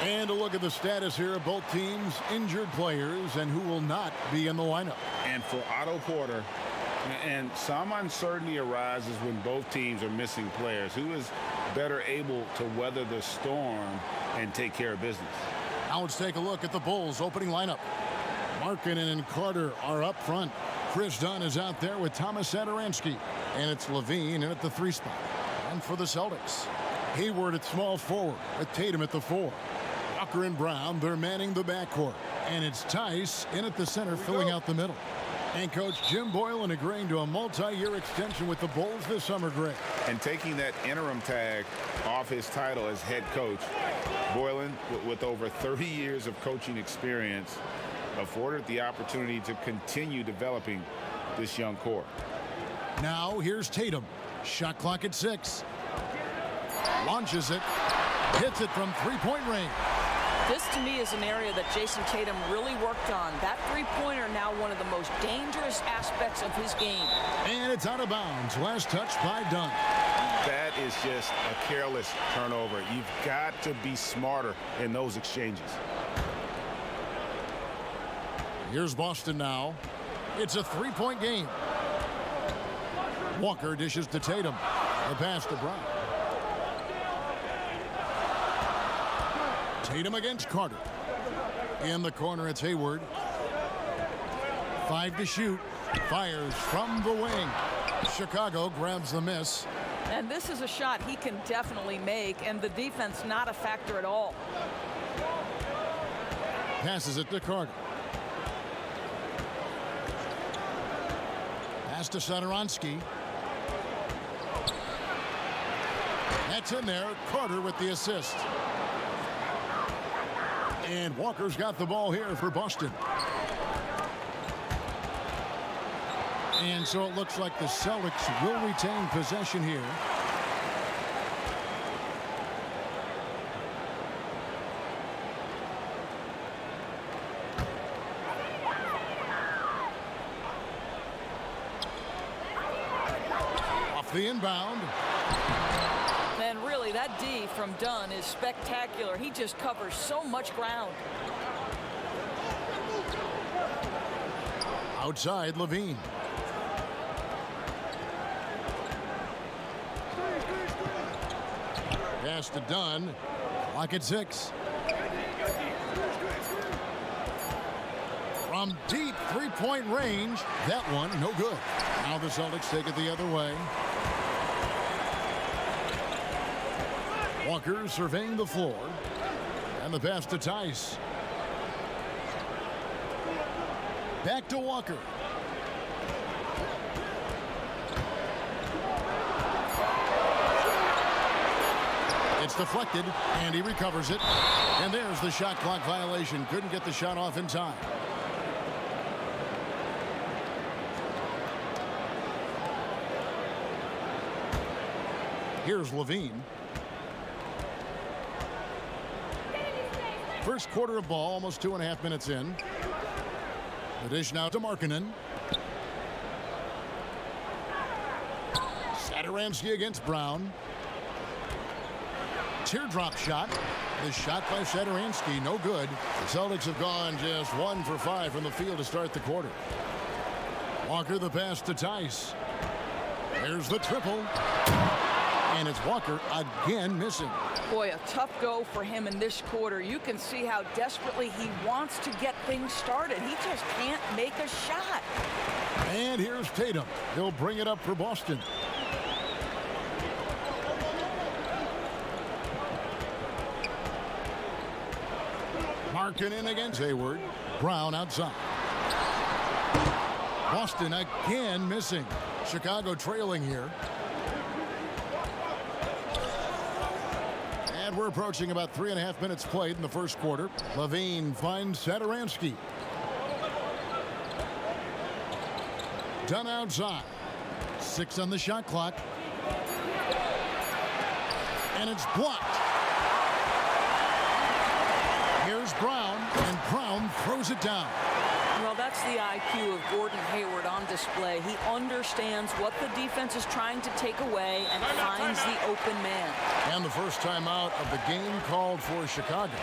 And a look at the status here of both teams' injured players and who will not be in the lineup. And for Otto Porter, and some uncertainty arises when both teams are missing players. Who is better able to weather the storm and take care of business? Now let's take a look at the Bulls' opening lineup. Markkanen and Carter are up front. Chris Dunn is out there with Thomas Satoransky. And it's Levine in at the 3 spot. And for the Celtics, Hayward at small forward with Tatum at the 4. Walker and Brown, they're manning the backcourt. And it's Tice in at the center, filling out the middle. And Coach Jim Boylan agreeing to a multi-year extension with the Bulls this summer, Greg. And taking that interim tag off his title as head coach, Boylan, with over 30 years of coaching experience, afforded the opportunity to continue developing this young core. Now here's Tatum. Shot clock at 6. Launches it. Hits it from three-point range. This, to me, is an area that Jason Tatum really worked on. That three-pointer now one of the most dangerous aspects of his game. And it's out of bounds. Last touch by Dunn. That is just a careless turnover. You've got to be smarter in those exchanges. Here's Boston now. It's a three-point game. Walker dishes to Tatum. The pass to Brown. Tatum against Carter. In the corner, it's Hayward. 5 to shoot. Fires from the wing. Chicago grabs the miss. And this is a shot he can definitely make, and the defense not a factor at all. Passes it to Carter. Pass to Satoransky. That's in there. Carter with the assist. And Walker's got the ball here for Boston. And so it looks like the Celtics will retain possession here. Off the inbound. And really, that D from Dunn is spectacular. He just covers so much ground. Outside, Levine. Pass to Dunn. Clock at 6. From deep three-point range. That one, no good. Now the Celtics take it the other way. Walker surveying the floor. And the pass to Tice. Back to Walker. It's deflected, and he recovers it. And there's the shot clock violation. Couldn't get the shot off in time. Here's Levine. First quarter of ball, almost 2.5 minutes in. The dish now to Markkanen. Satoransky against Brown. Teardrop shot. The shot by Satoransky, no good. The Celtics have gone just 1 for 5 from the field to start the quarter. Walker the pass to Tice. There's the triple. And it's Walker again missing. Boy, a tough go for him in this quarter. You can see how desperately he wants to get things started. He just can't make a shot. And here's Tatum. He'll bring it up for Boston. Markkanen against Hayward. Brown outside. Boston again missing. Chicago trailing here. And we're approaching about 3.5 minutes played in the first quarter. Levine finds Satoransky. Dunn outside. 6 on the shot clock. And it's blocked. Here's Brown, and Brown throws it down. Well, that's the IQ of Gordon Hayward on display. He understands what the defense is trying to take away and finds the open man. And the first timeout of the game called for Chicago.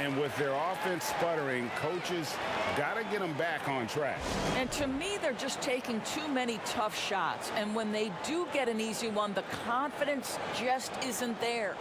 And with their offense sputtering, coaches got to get them back on track. And to me, they're just taking too many tough shots. And when they do get an easy one, the confidence just isn't there.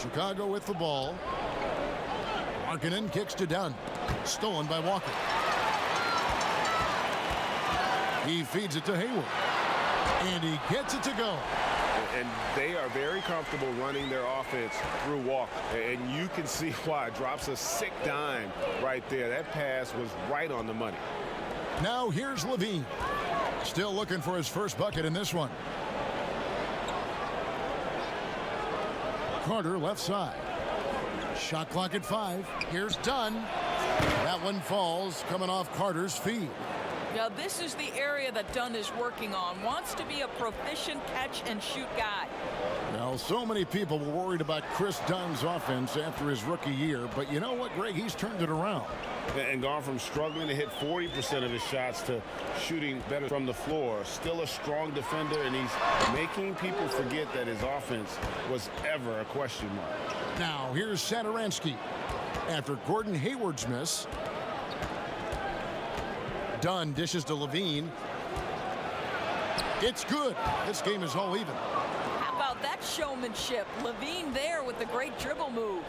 Chicago with the ball. Markkanen kicks to Dunn. Stolen by Walker. He feeds it to Hayward. And he gets it to go. And they are very comfortable running their offense through Walker. And you can see why. Drops a sick dime right there. That pass was right on the money. Now here's Levine. Still looking for his first bucket in this one. Carter left side. Shot clock at 5. Here's Dunn. That one falls, coming off Carter's feet. Now, this is the area that Dunn is working on. Wants to be a proficient catch-and-shoot guy. Now, so many people were worried about Chris Dunn's offense after his rookie year, but you know what, Greg? He's turned it around. And gone from struggling to hit 40% of his shots to shooting better from the floor. Still a strong defender, and he's making people forget that his offense was ever a question mark. Now, here's Satoransky. After Gordon Hayward's miss, Dunn dishes to Levine. It's good. This game is all even. How about that showmanship? Levine there with the great dribble move.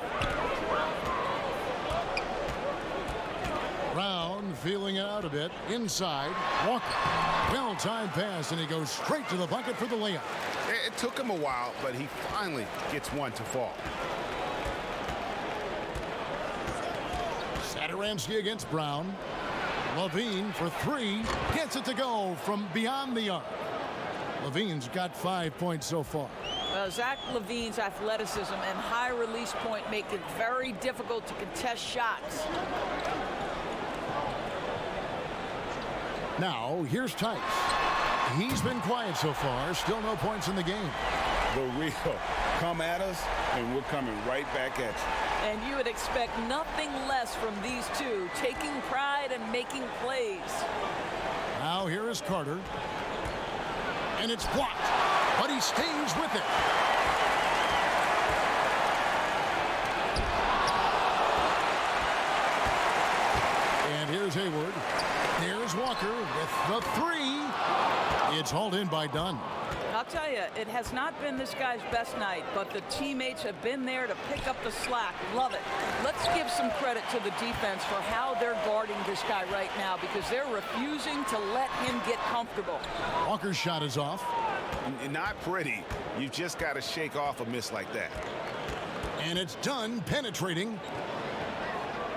Brown feeling it out a bit. Inside, Walker. Well-timed pass, and he goes straight to the bucket for the layup. It took him a while, but he finally gets one to fall. Satoransky against Brown. Levine for 3. Gets it to go from beyond the arc. Levine's got 5 points so far. Zach LaVine's athleticism and high release point make it very difficult to contest shots. Now, here's Tice. He's been quiet so far. Still no points in the game. The real come at us, and we're coming right back at you. And you would expect nothing less from these two, taking pride and making plays. Now, here is Carter. And it's blocked, but he stays with it. And here's Hayward. Here's Walker with the 3. It's hauled in by Dunn. I'll tell you, it has not been this guy's best night, but the teammates have been there to pick up the slack. Love it. Let's give some credit to the defense for how they're guarding this guy right now, because they're refusing to let him get comfortable. Walker's shot is off. Not pretty. You've just got to shake off a miss like that. And it's Dunn penetrating.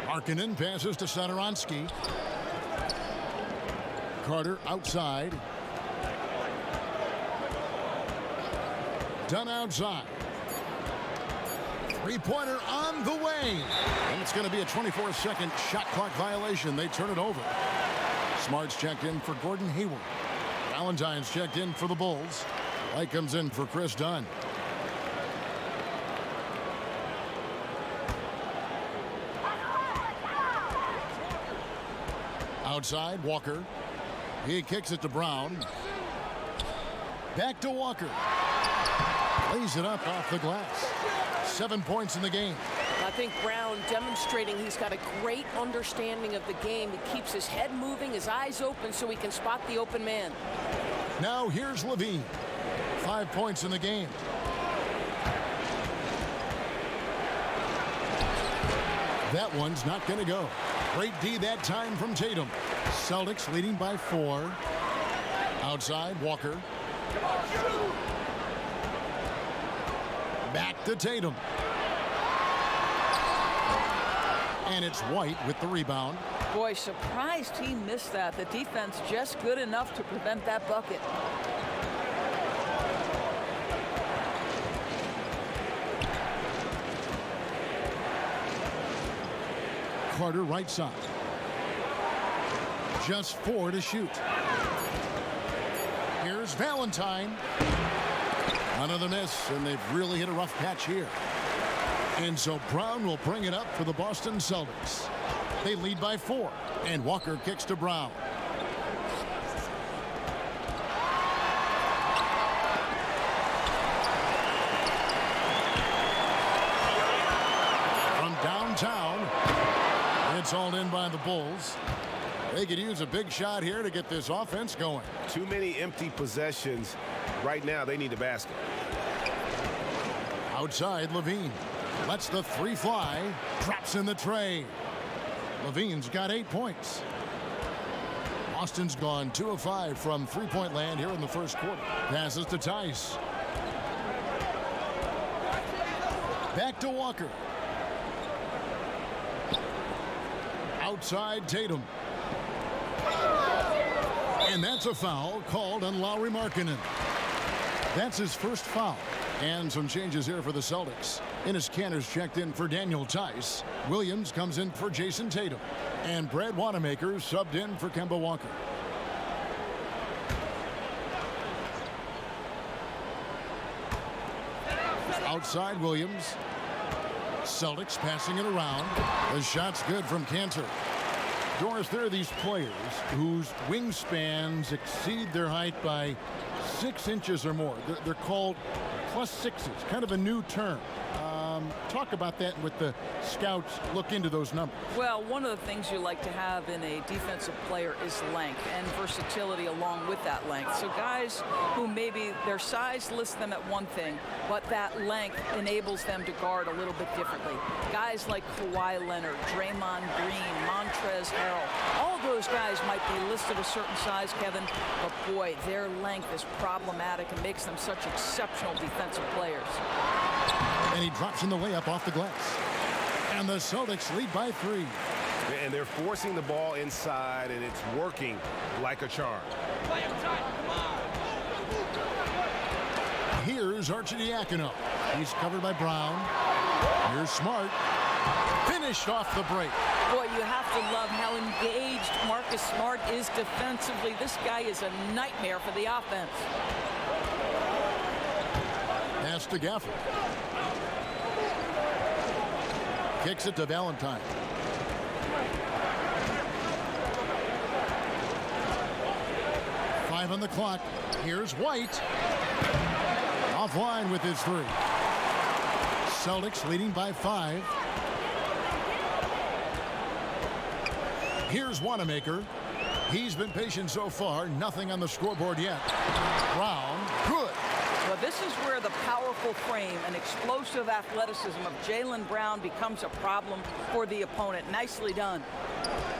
Markkanen passes to Satoransky. Carter outside. Dunn outside. Three-pointer on the way. And it's going to be a 24-second shot clock violation. They turn it over. Smart's checked in for Gordon Hayward. Valentine's checked in for the Bulls. White comes in for Chris Dunn. Outside, Walker. He kicks it to Brown. Back to Walker. Lays it up off the glass. 7 points in the game. I'll think Brown demonstrating he's got a great understanding of the game. He keeps his head moving, his eyes open so he can spot the open man. Now here's Levine. 5 points in the game. That one's not going to go. Great D that time from Tatum. Celtics leading by 4. Outside, Walker. Back to Tatum. And it's White with the rebound. Boy, surprised he missed that. The defense just good enough to prevent that bucket. Carter right side. Just 4 to shoot. Here's Valentine. Another miss, and they've really hit a rough patch here. And so Brown will bring it up for the Boston Celtics. They lead by 4, and Walker kicks to Brown. From downtown, it's all in by the Bulls. They could use a big shot here to get this offense going. Too many empty possessions. Right now, they need a basket. Outside, Levine lets the 3 fly, drops in the tray. Levine's got 8 points. Boston's gone 2 of 5 from three-point land here in the first quarter. Passes to Tice. Back to Walker. Outside, Tatum. And that's a foul called on Lauri Markkanen. That's his first foul. And some changes here for the Celtics. Enes Kanter's checked in for Daniel Tice. Williams comes in for Jason Tatum. And Brad Wanamaker subbed in for Kemba Walker. Outside, Williams. Celtics passing it around. The shot's good from Kanter. Doris, there are these players whose wingspans exceed their height by 6 inches or more. They're called +6s, kind of a new term. Talk about that with the scouts look into those numbers. Well, one of the things you like to have in a defensive player is length and versatility along with that length. So guys who maybe their size lists them at one thing, but that length enables them to guard a little bit differently. Guys like Kawhi Leonard, Draymond Green, Montrezl Harrell, all those guys might be listed a certain size, Kevin, but boy, their length is problematic and makes them such exceptional defensive players. And he drops in the layup off the glass. And the Celtics lead by 3. And they're forcing the ball inside, and it's working like a charm. Here's Arcidiacono. He's covered by Brown. Here's Smart. Finished off the break. Boy, you have to love how engaged Marcus Smart is defensively. This guy is a nightmare for the offense. Pass to Gafford. Kicks it to Valentine. Five on the clock. Here's White. Offline with his 3. Celtics leading by 5. Here's Wanamaker. He's been patient so far. Nothing on the scoreboard yet. Brown. Good. Well, this is where the powerful frame and explosive athleticism of Jaylen Brown becomes a problem for the opponent. Nicely done.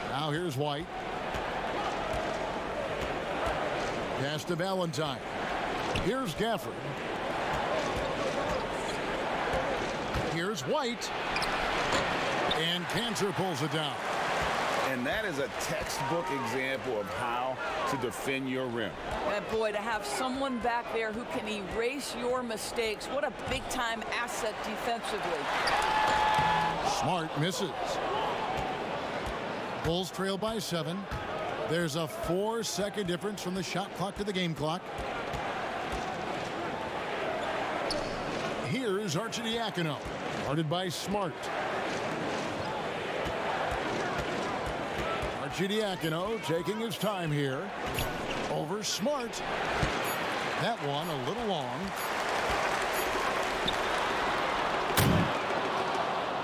Now here's White. Pass to Valentine. Here's Gafford. Here's White. And Kanter pulls it down. And that is a textbook example of how to defend your rim. And boy, to have someone back there who can erase your mistakes, what a big-time asset defensively. Smart misses. Bulls trail by 7. There's a 4-second difference from the shot clock to the game clock. Here's Arcidiacono, guarded by Smart. Arcidiacono taking his time here. Over Smart. That one a little long.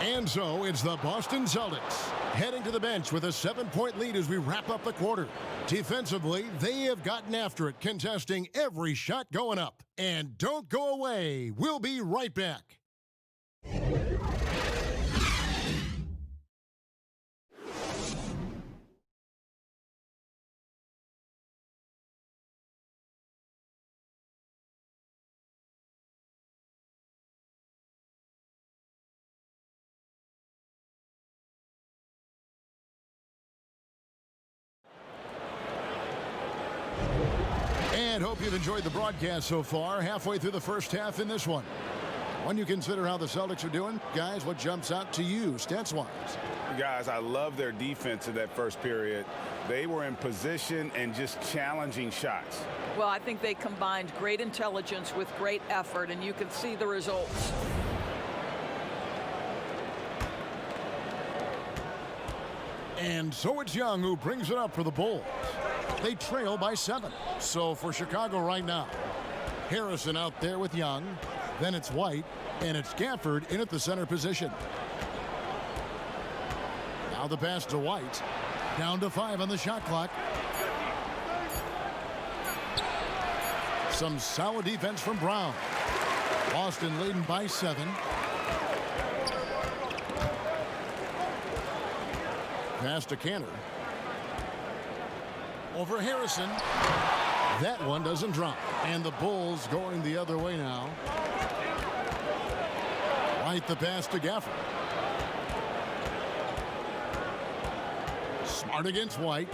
And so it's the Boston Celtics heading to the bench with a 7-point lead as we wrap up the quarter. Defensively, they have gotten after it, contesting every shot going up. And don't go away. We'll be right back. And hope you've enjoyed the broadcast so far. Halfway through the first half in this one. When you consider how the Celtics are doing, guys, what jumps out to you, stats-wise? Guys, I love their defense in that first period. They were in position and just challenging shots. Well, I think they combined great intelligence with great effort, and you can see the results. And so it's Young who brings it up for the Bulls. They trail by 7. So for Chicago right now, Harrison out there with Young. Then it's White, and it's Gafford in at the center position. Now the pass to White. Down to 5 on the shot clock. Some solid defense from Brown. Boston leading by 7. Pass to Cantor. Over Harrison. That one doesn't drop. And the Bulls going the other way now. Right, the pass to Gafford. Smart against White.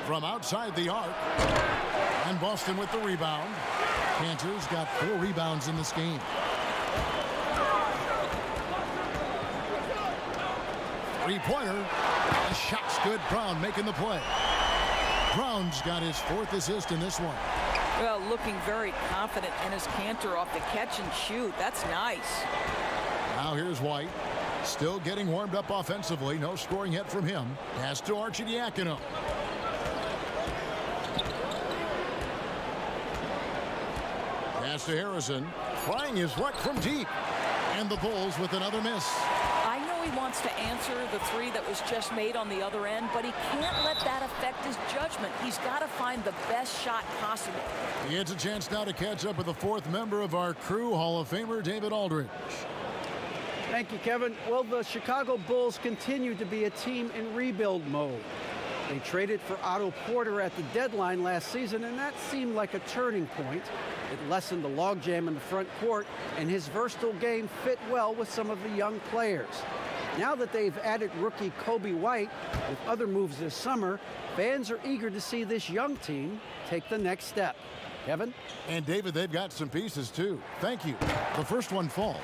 From outside the arc. And Boston with the rebound. Cantor's got 4 rebounds in this game. Three-pointer. The shot's good. Brown making the play. Brown's got his 4th assist in this one. Well, looking very confident in his Cantor off the catch and shoot. That's nice. Now here's White. Still getting warmed up offensively. No scoring yet from him. Pass to Arcidiacono. Pass to Harrison. Trying his luck from deep. And the Bulls with another miss. I know he wants to answer the 3 that was just made on the other end, but he can't let that affect his judgment. He's got to find the best shot possible. He gets a chance now to catch up with the 4th member of our crew, Hall of Famer David Aldridge. Thank you, Kevin. Well, the Chicago Bulls continue to be a team in rebuild mode. They traded for Otto Porter at the deadline last season, and that seemed like a turning point. It lessened the logjam in the front court, and his versatile game fit well with some of the young players. Now that they've added rookie Kobe White with other moves this summer, fans are eager to see this young team take the next step. Kevin? And David, they've got some pieces too. Thank you. The first one falls.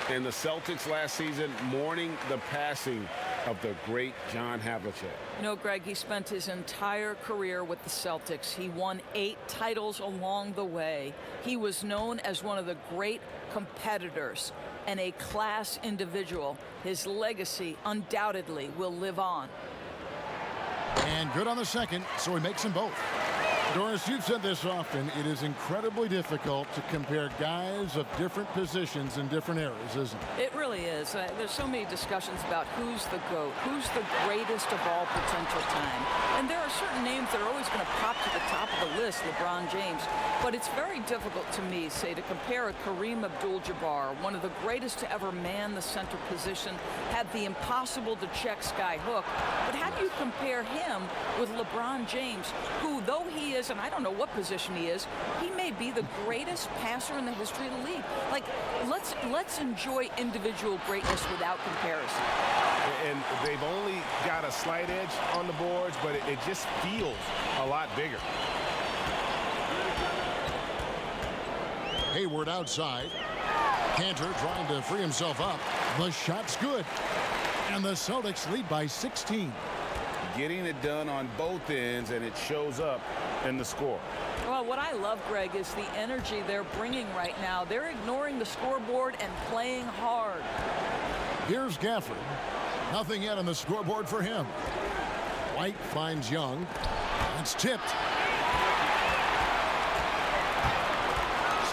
And the Celtics last season mourning the passing of the great John Havlicek. You know, Greg, he spent his entire career with the Celtics. He won 8 titles along the way. He was known as one of the great competitors and a class individual. His legacy undoubtedly will live on. And good on the second, so he makes them both. Doris, you've said this often. It is incredibly difficult to compare guys of different positions in different eras, isn't it? It really is. There's so many discussions about who's the GOAT, who's the greatest of all potential time. And there are certain names that are always going to pop to the top of the list, LeBron James. But it's very difficult to me, say, to compare a Kareem Abdul-Jabbar, one of the greatest to ever man the center position, had the impossible to check sky hook. But how do you compare him with LeBron James, who, though he is, and I don't know what position he is, he may be the greatest passer in the history of the league. Like, let's enjoy individual greatness without comparison. And they've only got a slight edge on the boards, but it just feels a lot bigger. Hayward outside. Cantor trying to free himself up. The shot's good. And the Celtics lead by 16. Getting it done on both ends, and it shows up in the score. Well, what I love, Greg, is the energy they're bringing right now. They're ignoring the scoreboard and playing hard. Here's Gafford. Nothing yet on the scoreboard for him. White finds Young. It's tipped.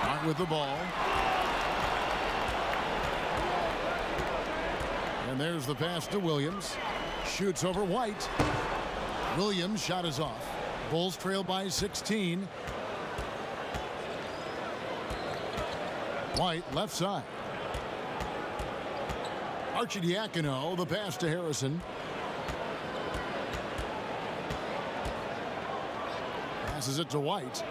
Smart with the ball. And there's the pass to Williams. Shoots over White. Williams' shot is off. Bulls trail by 16. White left side. Arcidiacono, the pass to Harrison. Passes it to White.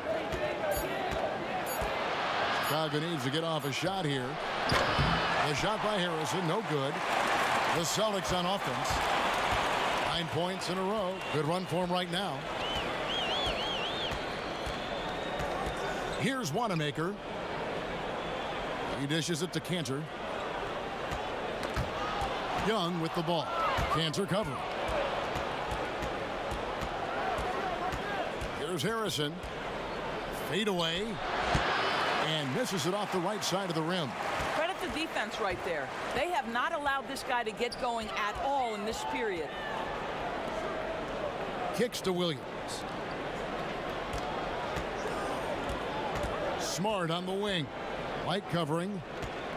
Chicago needs to get off a shot here. The shot by Harrison, no good. The Celtics on offense. 9 points in a row. Good run for him right now. Here's Wanamaker. He dishes it to Cantor. Young with the ball. Cantor covering. Here's Harrison. Fade away. And misses it off the right side of the rim. Credit the defense right there. They have not allowed this guy to get going at all in this period. Kicks to Williams. Smart on the wing. White covering.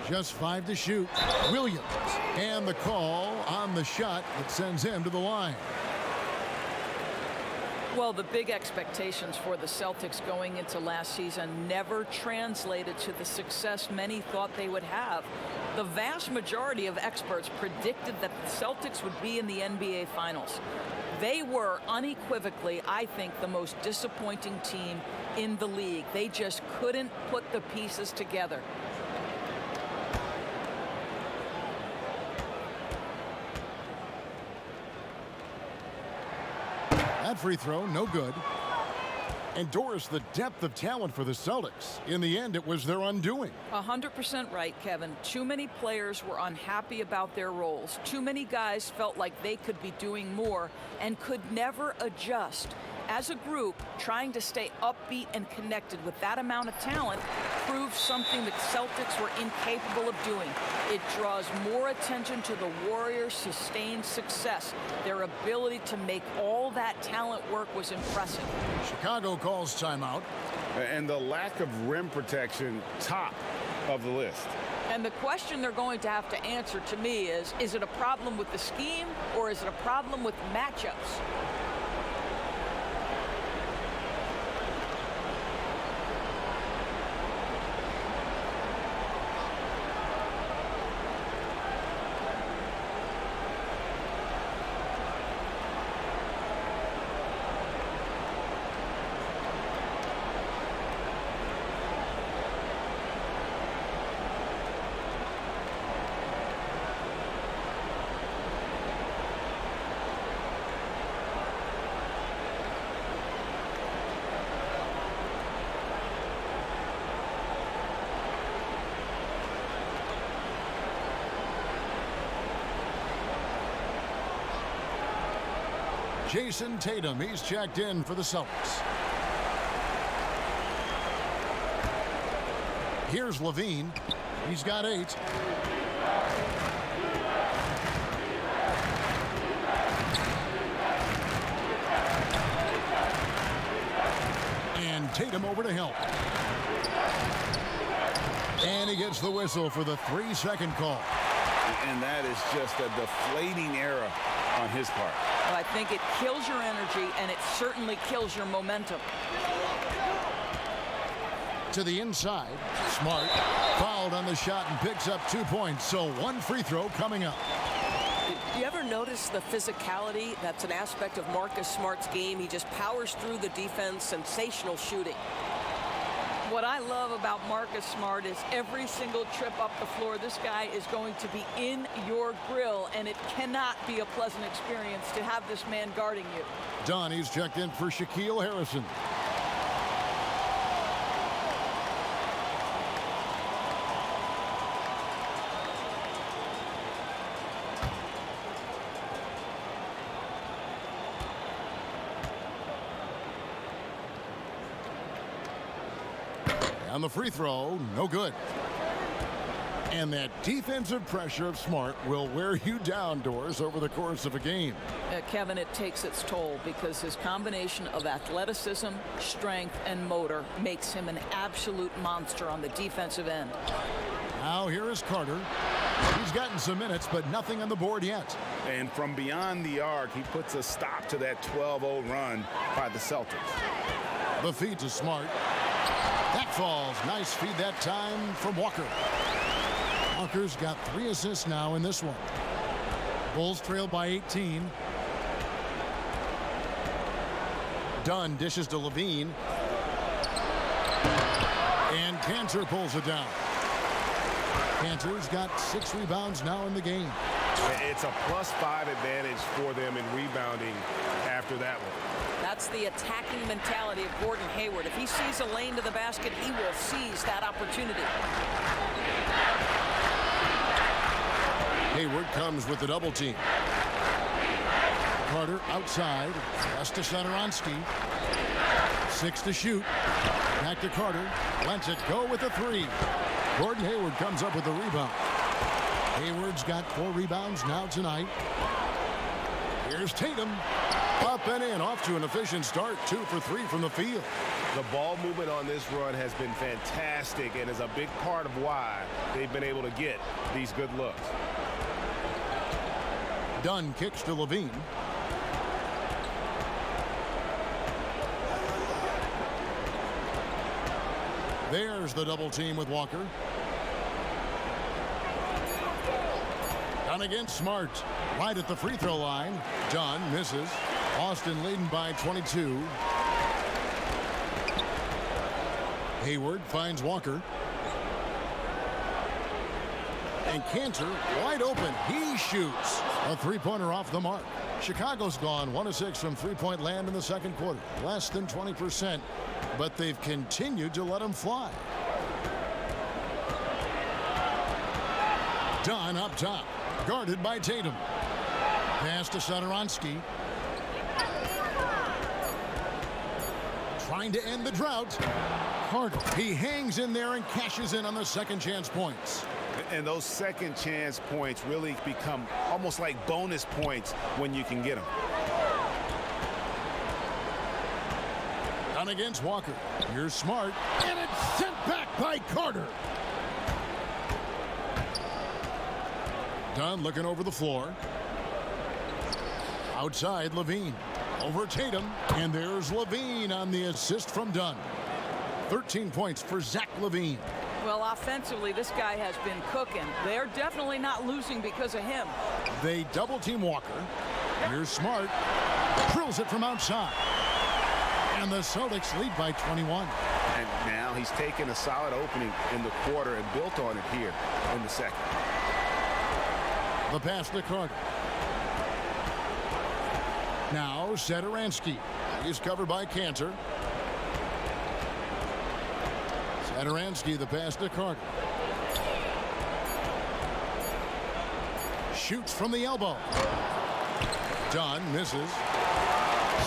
Just 5 to shoot. Williams. And the call on the shot that sends him to the line. Well, the big expectations for the Celtics going into last season never translated to the success many thought they would have. The vast majority of experts predicted that the Celtics would be in the NBA Finals. They were unequivocally, I think, the most disappointing team in the league. They just couldn't put the pieces together. That free throw, no good. And Doris, the depth of talent for the Celtics. In the end, it was their undoing. 100% right, Kevin. Too many players were unhappy about their roles. Too many guys felt like they could be doing more and could never adjust. As a group, trying to stay upbeat and connected with that amount of talent proves something the Celtics were incapable of doing. It draws more attention to the Warriors' sustained success. Their ability to make all that talent work was impressive. Chicago calls timeout. And the lack of rim protection, top of the list. And the question they're going to have to answer to me is it a problem with the scheme or is it a problem with matchups? Jason Tatum, he's checked in for the Celtics. Here's Levine. He's got 8. And Tatum over to help. And he gets the whistle for the 3-second call. And that is just a deflating error on his part. Well, I think it kills your energy, and it certainly kills your momentum. To the inside. Smart. Fouled on the shot and picks up 2 points. So 1 free throw coming up. You ever notice the physicality? That's an aspect of Marcus Smart's game. He just powers through the defense. Sensational shooting. What I love about Marcus Smart is every single trip up the floor, this guy is going to be in your grill, and it cannot be a pleasant experience to have this man guarding you. Donnie's checked in for Shaquille Harrison. On the free throw, no good. And that defensive pressure of Smart will wear you down, Doors, over the course of a game. Kevin, it takes its toll because his combination of athleticism, strength, and motor makes him an absolute monster on the defensive end. Now here is Carter. He's gotten some minutes, but nothing on the board yet. And from beyond the arc, he puts a stop to that 12-0 run by the Celtics. The feed to Smart. That falls. Nice feed that time from Walker. Walker's got 3 assists now in this one. Bulls trail by 18. Dunn dishes to Levine. And Cantor pulls it down. Cantor's got 6 rebounds now in the game. It's a +5 advantage for them in rebounding after that one. That's the attacking mentality of Gordon Hayward. If he sees a lane to the basket, he will seize that opportunity. Hayward comes with the double team. Carter outside. Pass to Satoransky. 6 to shoot. Back to Carter. Lets it go with a 3. Gordon Hayward comes up with the rebound. Hayward's got 4 rebounds now tonight. Here's Tatum. Up and in. Off to an efficient start. 2 for 3 from the field. The ball movement on this run has been fantastic and is a big part of why they've been able to get these good looks. Dunn kicks to Levine. There's the double team with Walker. Dunn against Smart. Right at the free throw line. Dunn misses. Austin leading by 22. Hayward finds Walker. And Cantor wide open. He shoots. A 3-pointer off the mark. Chicago's gone 1 of 6 from 3-point land in the second quarter. Less than 20%. But they've continued to let him fly. Dunn up top. Guarded by Tatum. Pass to Satoransky. Trying to end the drought. Carter. He hangs in there and cashes in on the second chance points. And those second chance points really become almost like bonus points when you can get them. Dunn against Walker. Here's Smart. And it's sent back by Carter. Dunn looking over the floor. Outside, Levine. Over Tatum. And there's Levine on the assist from Dunn. 13 points for Zach Levine. Well, offensively, this guy has been cooking. They're definitely not losing because of him. They double team Walker. Here's Smart. Drills it from outside. And the Celtics lead by 21. And now he's taken a solid opening in the quarter and built on it here in the second. The pass to Carter. Now Satoransky. He's covered by Cantor. Satoransky, the pass to Carter. Shoots from the elbow. Dunn misses.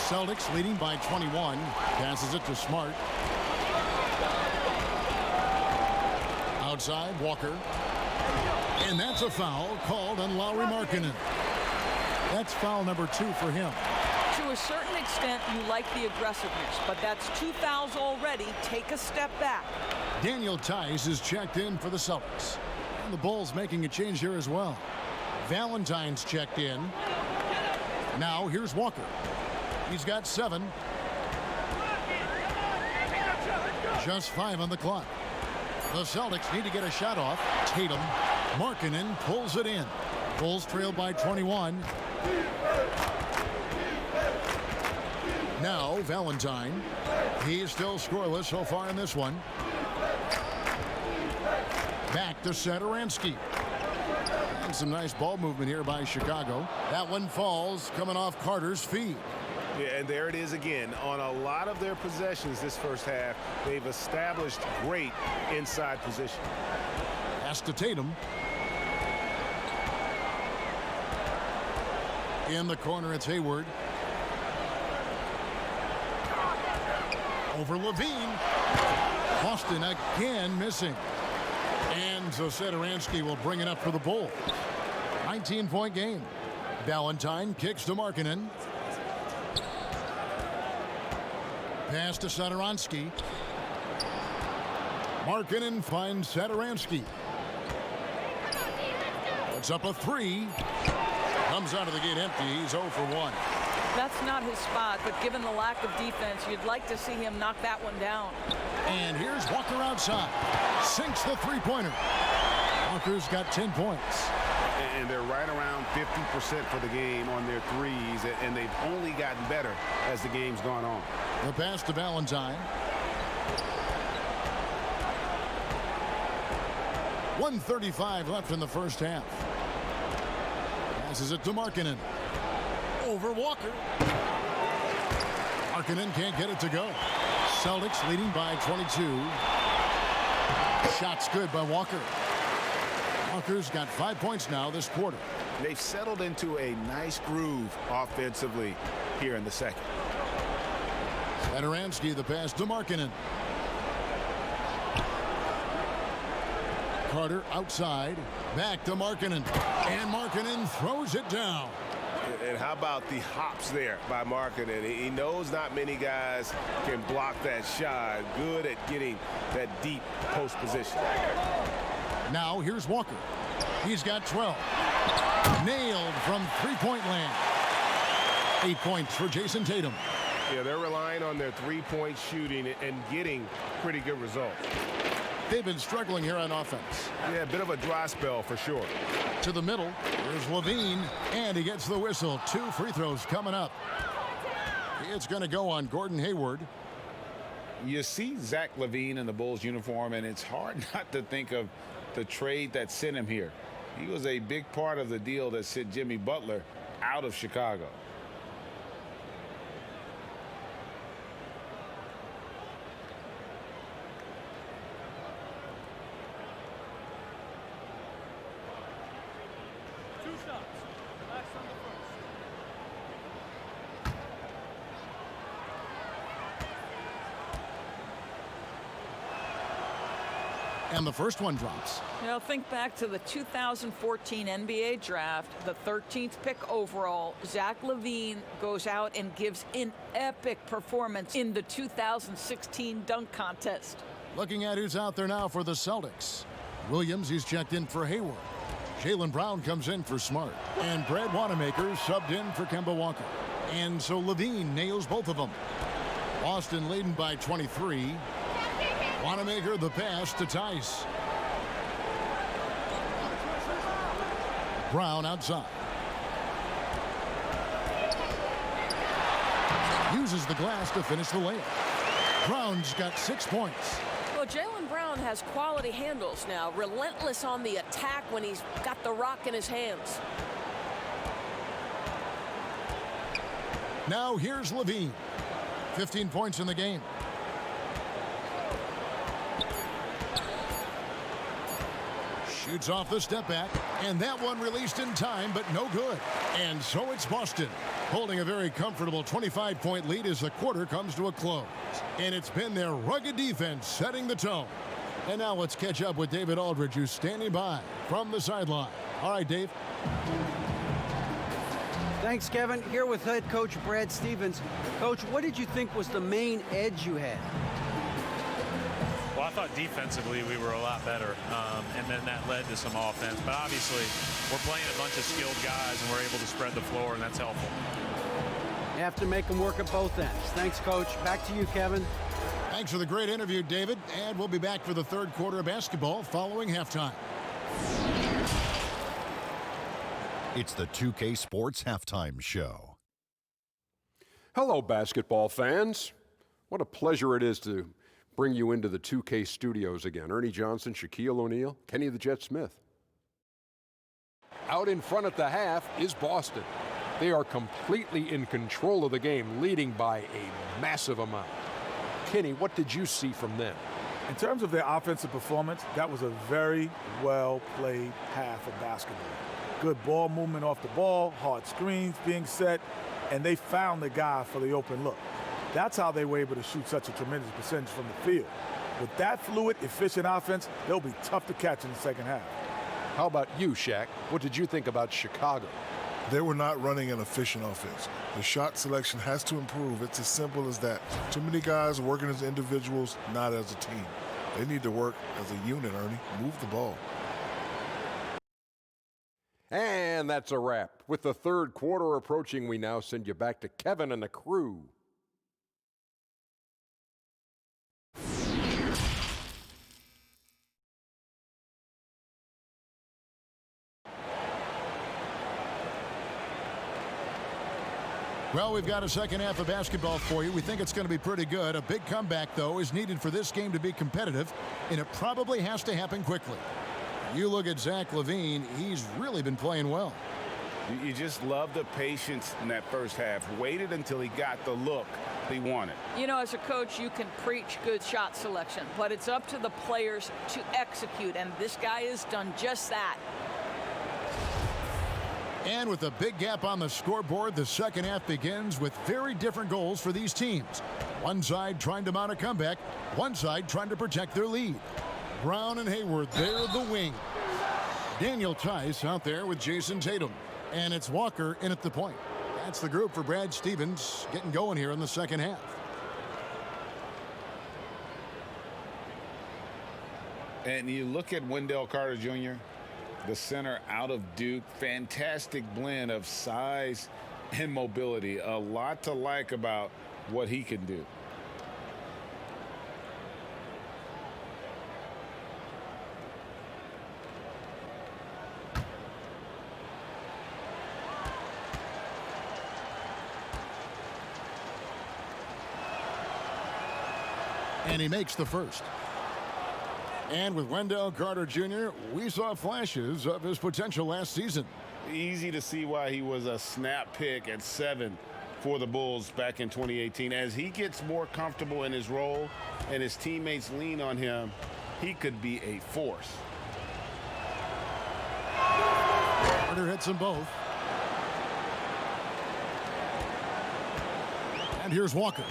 Celtics leading by 21. Passes it to Smart. Outside, Walker. And that's a foul called on Lauri Markkanen. That's foul number 2 for him. To a certain extent, you like the aggressiveness, but that's 2 fouls already. Take a step back. Daniel Tice is checked in for the Celtics. And the Bulls making a change here as well. Valentine's checked in. Now here's Walker. He's got 7. Just 5 on the clock. The Celtics need to get a shot off. Tatum. Markkanen pulls it in. Bulls trail by 21. Now Valentine. He is still scoreless so far in this one. Back to Satoransky. And some nice ball movement here by Chicago. That one falls coming off Carter's feet. Yeah, and there it is again. On a lot of their possessions this first half, they've established great inside position. Pass to Tatum. In the corner, it's Hayward. Over Levine. Austin again missing. And so Sadaransky will bring it up for the Bulls. 19-point game. Valentine kicks to Markkanen. Pass to Sadaransky. Markkanen finds Sadaransky. Puts up a three. Comes out of the gate empty. He's 0 for 1. That's not his spot, but given the lack of defense, you'd like to see him knock that one down. And here's Walker outside. Sinks the three-pointer. Walker's got 10 points. And they're right around 50% for the game on their threes, and they've only gotten better as the game's gone on. The pass to Valentine. 1:35 left in the first half. Passes it to Markkanen. Over Walker. Markkanen can't get it to go. Celtics leading by 22. Shot's good by Walker. Walker's got 5 points now this quarter. They've settled into a nice groove offensively here in the second. Sadaransky, the pass to Markkanen. Carter outside. Back to Markkanen. And Markkanen throws it down. And how about the hops there by Markkanen? He knows not many guys can block that shot. Good at getting that deep post position. Now here's Walker. He's got 12. Nailed from three-point land. 8 points for Jason Tatum. Yeah, they're relying on their three-point shooting and getting pretty good results. They've been struggling here on offense. Yeah, a bit of a dry spell for sure. To the middle. Here's Levine. And he gets the whistle. 2 free throws coming up. It's going to go on Gordon Hayward. You see Zach LaVine in the Bulls uniform, and it's hard not to think of the trade that sent him here. He was a big part of the deal that sent Jimmy Butler out of Chicago. And the first one drops. You know, think back to the 2014 NBA draft, the 13th pick overall. Zach LaVine goes out and gives an epic performance in the 2016 dunk contest. Looking at who's out there now for the Celtics. Williams, he's checked in for Hayward. Jaylen Brown comes in for Smart. And Brad Wanamaker subbed in for Kemba Walker. And so LaVine nails both of them. Boston leading by 23. Wanamaker the pass to Tice. Brown outside. Uses the glass to finish the layup. Brown's got 6 points. Well, Jaylen Brown has quality handles now. Relentless on the attack when he's got the rock in his hands. Now here's Levine. 15 points in the game. Shoots off the step back, and that one released in time, but no good. And so it's Boston, holding a very comfortable 25-point lead as the quarter comes to a close. And it's been their rugged defense setting the tone. And now let's catch up with David Aldridge, who's standing by from the sideline. All right, Dave. Thanks, Kevin. Here with head coach Brad Stevens. Coach, what did you think was the main edge you had? Well, I thought defensively we were a lot better, and then that led to some offense. But obviously, we're playing a bunch of skilled guys, and we're able to spread the floor, and that's helpful. You have to make them work at both ends. Thanks, Coach. Back to you, Kevin. Thanks for the great interview, David. And we'll be back for the third quarter of basketball following halftime. It's the 2K Sports Halftime Show. Hello, basketball fans. What a pleasure it is to bring you into the 2K studios again. Ernie Johnson, Shaquille O'Neal, Kenny the Jet Smith. Out in front at the half is Boston. They are completely in control of the game, leading by a massive amount. Kenny, what did you see from them? In terms of their offensive performance, that was a very well-played half of basketball. Good ball movement off the ball, hard screens being set, and they found the guy for the open look. That's how they were able to shoot such a tremendous percentage from the field. With that fluid, efficient offense, they'll be tough to catch in the second half. How about you, Shaq? What did you think about Chicago? They were not running an efficient offense. The shot selection has to improve. It's as simple as that. Too many guys working as individuals, not as a team. They need to work as a unit, Ernie. Move the ball. And that's a wrap. With the third quarter approaching, we now send you back to Kevin and the crew. Well, we've got a second half of basketball for you. We think it's going to be pretty good. A big comeback, though, is needed for this game to be competitive, and it probably has to happen quickly. You look at Zach LaVine, he's really been playing well. You just love the patience in that first half. Waited until he got the look he wanted. You know, as a coach, you can preach good shot selection, but it's up to the players to execute, and this guy has done just that. And with a big gap on the scoreboard, the second half begins with very different goals for these teams. One side trying to mount a comeback, one side trying to protect their lead. Brown and Hayward, they're the wing. Daniel Tice out there with Jason Tatum. And it's Walker in at the point. That's the group for Brad Stevens getting going here in the second half. And you look at Wendell Carter Jr., the center out of Duke. Fantastic blend of size and mobility. A lot to like about what he can do. And he makes the first. And with Wendell Carter Jr., we saw flashes of his potential last season. Easy to see why he was a snap pick at 7 for the Bulls back in 2018. As he gets more comfortable in his role and his teammates lean on him, he could be a force. Carter hits them both. And here's Walker.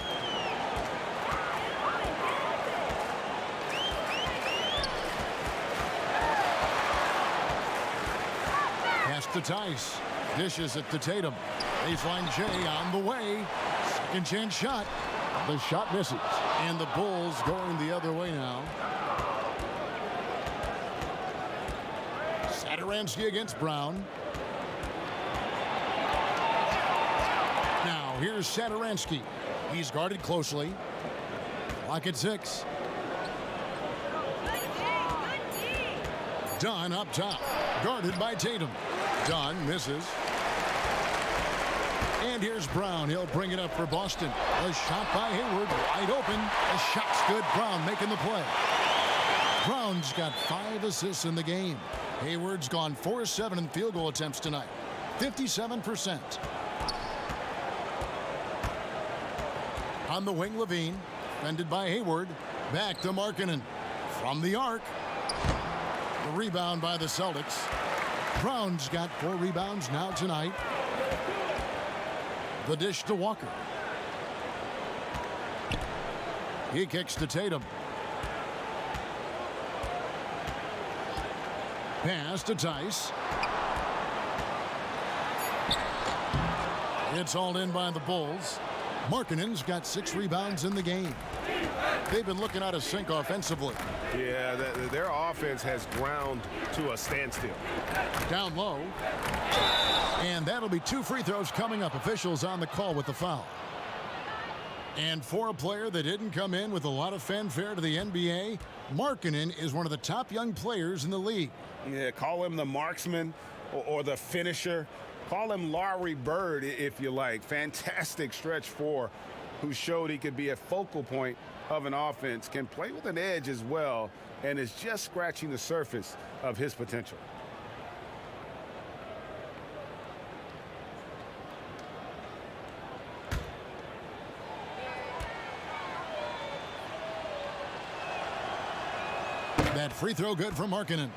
To Tice. Dishes it to Tatum. Baseline J on the way. Second chance shot. The shot misses. And the Bulls going the other way now. Satoransky against Brown. Now here's Satoransky. He's guarded closely. Clock at 6. Dunn up top. Guarded by Tatum. Dunn misses. And here's Brown. He'll bring it up for Boston. A shot by Hayward. Wide open. The shot's good. Brown making the play. Brown's got 5 assists in the game. Hayward's gone 4-7 in field goal attempts tonight. 57%. On the wing, LaVine. Defended by Hayward. Back to Markkanen. From the arc. The rebound by the Celtics. Brown's got 4 rebounds now tonight. The dish to Walker. He kicks to Tatum. Pass to Tice. It's hauled in by the Bulls. Markkanen's got 6 rebounds in the game. They've been looking out of sync offensively. Yeah, their offense has ground to a standstill. Down low. And that'll be 2 free throws coming up. Officials on the call with the foul. And for a player that didn't come in with a lot of fanfare to the NBA, Markkanen is one of the top young players in the league. Yeah, call him the marksman or the finisher. Call him Larry Bird if you like. Fantastic stretch 4, who showed he could be a focal point of an offense, can play with an edge as well, and is just scratching the surface of his potential. That free throw good from Markkanen.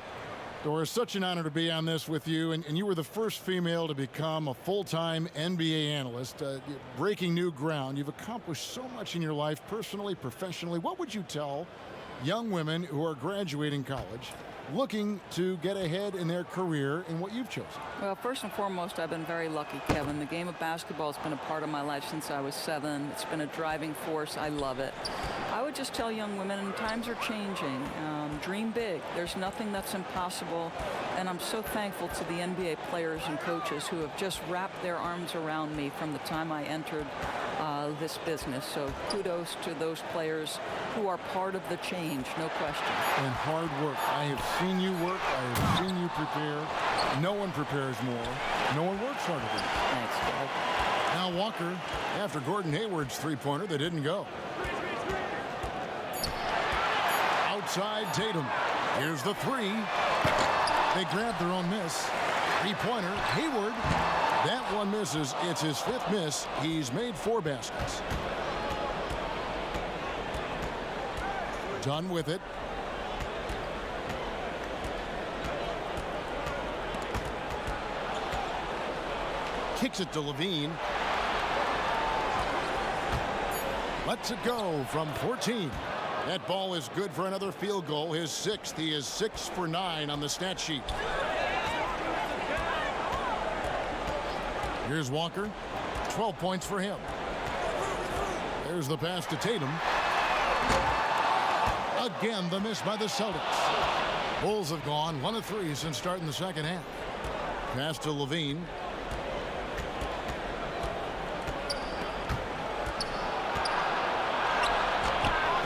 Doris, such an honor to be on this with you, and you were the first female to become a full-time NBA analyst, breaking new ground. You've accomplished so much in your life, personally, professionally. What would you tell young women who are graduating college, looking to get ahead in their career in what you've chosen? Well, first and foremost, I've been very lucky, Kevin. The game of basketball has been a part of my life since I was 7. It's been a driving force. I love it. I would just tell young women, times are changing. Dream big. There's nothing that's impossible. And I'm so thankful to the NBA players and coaches who have just wrapped their arms around me from the time I entered this business. So kudos to those players who are part of the change, no question. And hard work. I have seen you work. I have seen you prepare. No one prepares more. No one works harder than you. Thanks, Kev. Now Walker, after Gordon Hayward's three-pointer that didn't go. Outside Tatum. Here's the three. They grabbed their own miss. Three-pointer, Hayward. That one misses. It's his 5th miss. He's made 4 baskets. Done with it. Kicks it to Levine. Lets it go from 14. That ball is good for another field goal, his 6th. He is 6 for 9 on the stat sheet. Here's Walker. 12 points for him. There's the pass to Tatum. Again, the miss by the Celtics. Bulls have gone 1 of 3 since starting the second half. Pass to Levine.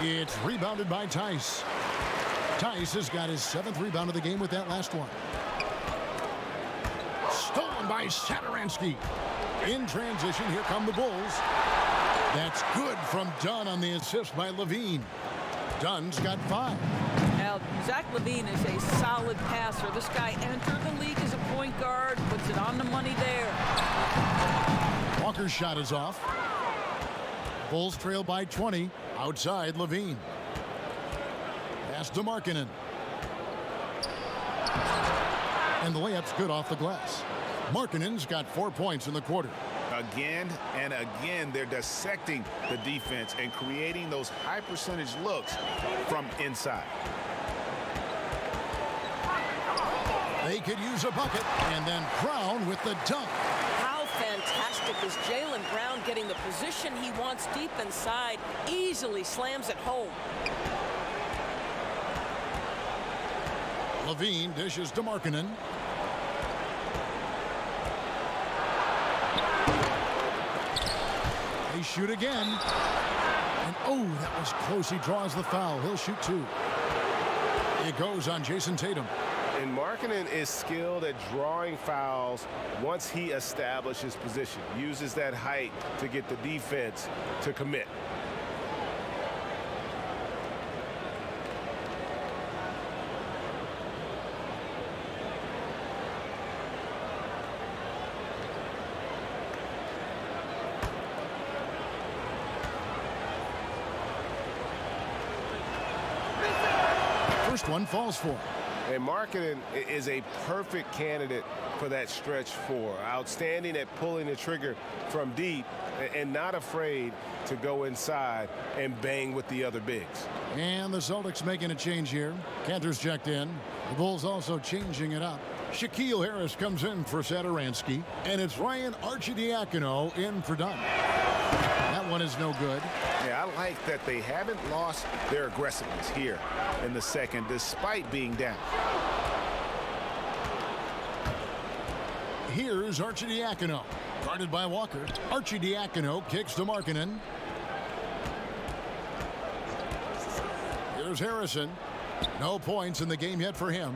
It's rebounded by Tice. Tice has got his 7th rebound of the game with that last one. Stolen by Satoransky. In transition, here come the Bulls. That's good from Dunn on the assist by Levine. Dunn's got 5. Now, Zach LaVine is a solid passer. This guy entered the league as a point guard, puts it on the money there. Walker's shot is off. Bulls trail by 20. Outside Levine. Pass to Markkanen. And the layup's good off the glass. Markkanen's got 4 points in the quarter. Again and again, they're dissecting the defense and creating those high percentage looks from inside. They could use a bucket, and then Brown with the dunk. How fantastic is Jaylen Brown getting the position he wants deep inside, easily slams it home. Levine dishes to Markkanen. They shoot again. And oh, that was close. He draws the foul. He'll shoot 2. It goes on Jason Tatum. And Markkanen is skilled at drawing fouls once he establishes position. Uses that height to get the defense to commit. First one falls for him. And Markkanen is a perfect candidate for that stretch 4. Outstanding at pulling the trigger from deep and not afraid to go inside and bang with the other bigs. And the Celtics making a change here. Cantor's checked in. The Bulls also changing it up. Shaquille Harris comes in for Satoransky. And it's Ryan Arcidiacono in for Dunn. That one is no good. Yeah, I like that they haven't lost their aggressiveness here in the second, despite being down. Here's Arcidiacono, guarded by Walker. Arcidiacono kicks to Markkanen. Here's Harrison. No points in the game yet for him.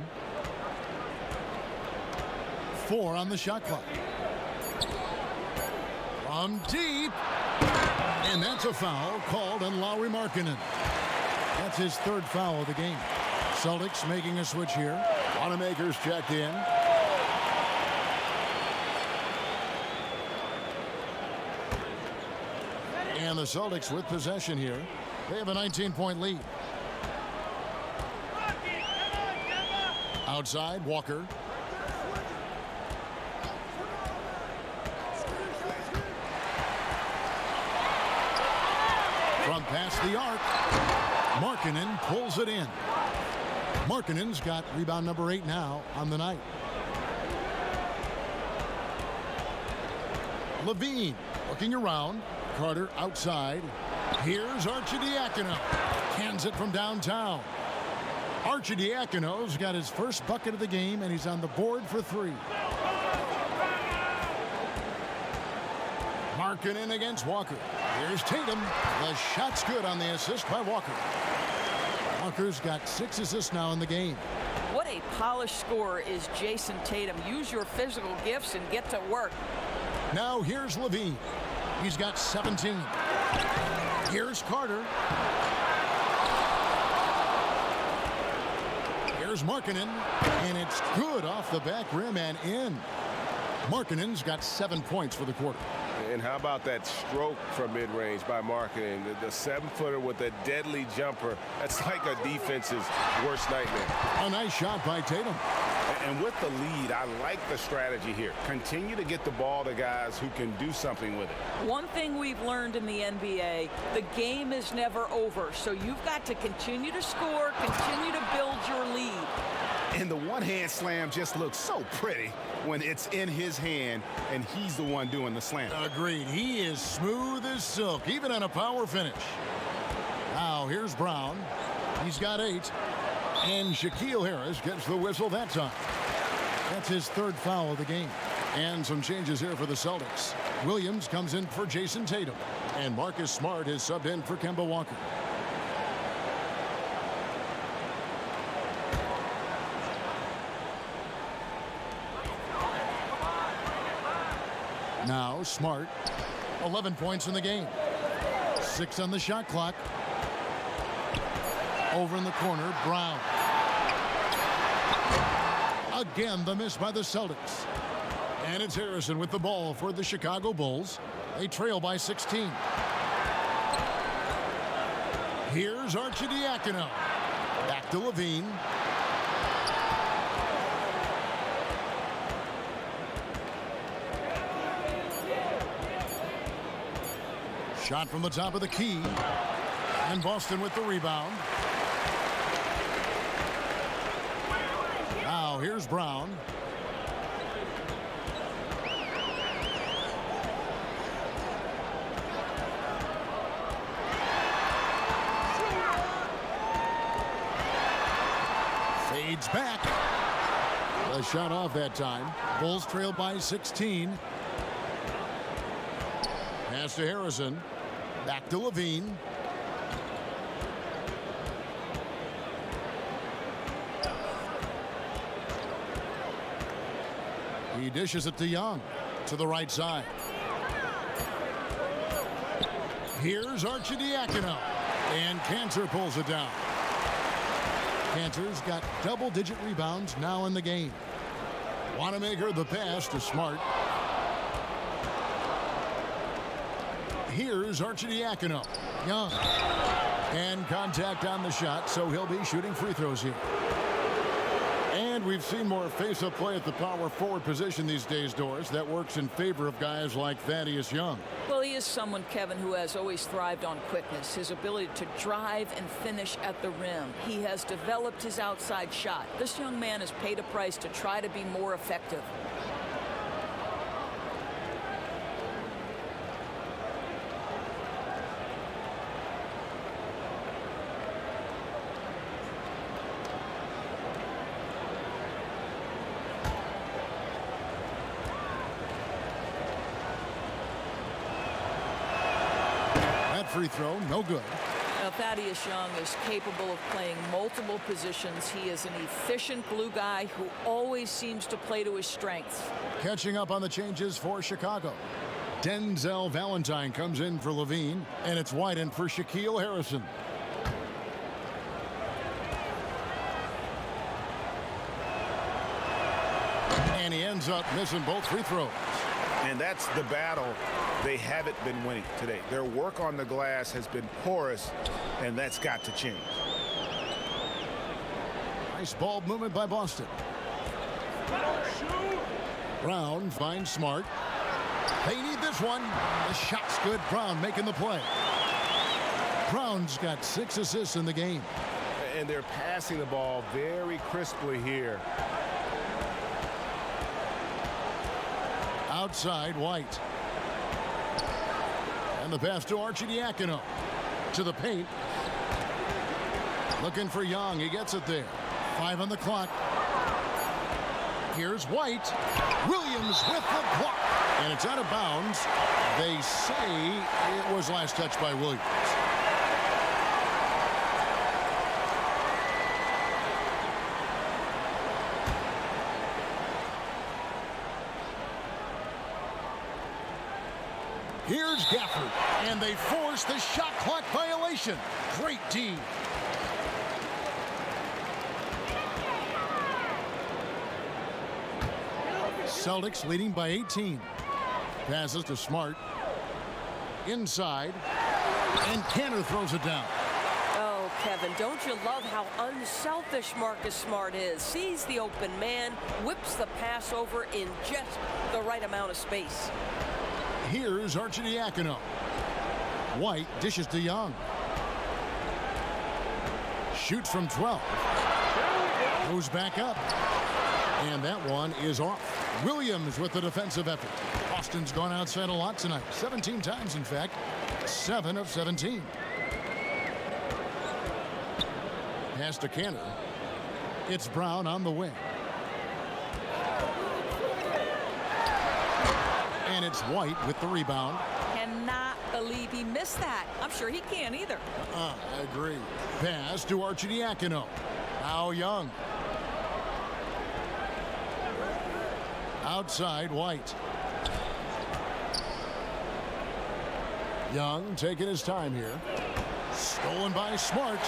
4 on the shot clock. From deep. And that's a foul called on Lauri Markkanen. That's his 3rd foul of the game. Celtics making a switch here. Wanamaker's checked in. And the Celtics with possession here. They have a 19-point lead. Outside, Walker. From past the arc. Markkanen pulls it in. Markkanen's got rebound number 8 now on the night. Levine looking around. Carter outside. Here's Arcidiacono. Cans it from downtown. Arcidiacono's got his first bucket of the game, and he's on the board for 3. Markkanen against Walker. Here's Tatum. The shot's good on the assist by Walker. Walker's got 6 assists now in the game. What a polished scorer is Jason Tatum. Use your physical gifts and get to work. Now here's Levine. He's got 17. Here's Carter. Here's Markkanen, and it's good off the back rim and in. Markkanen's got 7 points for the quarter. And how about that stroke from mid-range by Markkanen? The 7-footer with a deadly jumper. That's like a defense's worst nightmare. A nice shot by Tatum. And with the lead, I like the strategy here. Continue to get the ball to guys who can do something with it. One thing we've learned in the NBA, the game is never over. So you've got to continue to score, continue to build your lead. And the one-hand slam just looks so pretty when it's in his hand and he's the one doing the slam. Agreed. He is smooth as silk, even on a power finish. Now here's Brown. He's got 8. And Shaquille Harris gets the whistle that time. That's his 3rd foul of the game. And some changes here for the Celtics. Williams comes in for Jason Tatum. And Marcus Smart is subbed in for Kemba Walker. Now Smart, 11 points in the game. 6 on the shot clock. Over in the corner, Brown. Again, the miss by the Celtics. And it's Harrison with the ball for the Chicago Bulls. They trail by 16. Here's Arcidiacono. Back to Levine. Shot from the top of the key. And Boston with the rebound. Now here's Brown. Fades back. The shot off that time. Bulls trail by 16. Pass to Harrison. Back to Levine. He dishes it to Young to the right side. Here's Arcidiacono. And Cantor pulls it down. Cantor's got double-digit rebounds now in the game. Wanamaker the pass to Smart. Here's Arcidiacono. Young. And contact on the shot, so he'll be shooting free throws here. And we've seen more face-up play at the power forward position these days, Doris. That works in favor of guys like Thaddeus Young. Well, he is someone, Kevin, who has always thrived on quickness, his ability to drive and finish at the rim. He has developed his outside shot. This young man has paid a price to try to be more effective. Free throw, no good. Now, Thaddeus Young is capable of playing multiple positions. He is an efficient glue guy who always seems to play to his strengths. Catching up on the changes for Chicago. Denzel Valentine comes in for Levine, and it's Whiten for Shaquille Harrison. And he ends up missing both free throws. And that's the battle they haven't been winning today. Their work on the glass has been porous, and that's got to change. Nice ball movement by Boston. Brown finds Smart. They need this one. The shot's good. Brown making the play. Brown's got 6 assists in the game. And they're passing the ball very crisply here. Outside, White. And the pass to Arcidiacono. To the paint. Looking for Young. He gets it there. 5 on the clock. Here's White. Williams with the block. And it's out of bounds. They say it was last touched by Williams. Here's Gafford, and they force the shot clock violation. Great D. Celtics leading by 18. Passes to Smart. Inside, and Cantor throws it down. Oh, Kevin, don't you love how unselfish Marcus Smart is? Sees the open man, whips the pass over in just the right amount of space. Here's Arcidiacono. White dishes to Young. Shoots from 12. Goes back up. And that one is off. Williams with the defensive effort. Boston's gone outside a lot tonight. 17 times, in fact. 7 of 17. Pass to Cantor. It's Brown on the wing. And it's White with the rebound. Cannot believe he missed that. I'm sure he can't either. I agree. Pass to Arcidiacono. Now Young. Outside, White. Young taking his time here. Stolen by Smart.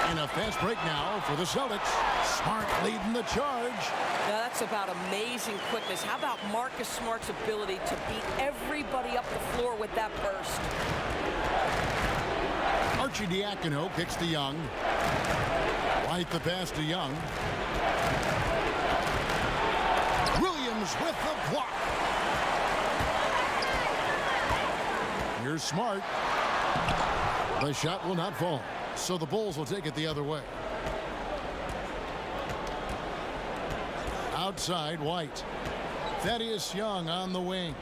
And a fast break now for the Celtics. Smart leading the charge. Now that's about amazing quickness. How about Marcus Smart's ability to beat everybody up the floor with that burst? Arcidiacono kicks to Young. White the pass to Young. Williams with the block. Here's Smart. The shot will not fall, so the Bulls will take it the other way. Outside, White. Thaddeus Young on the wing.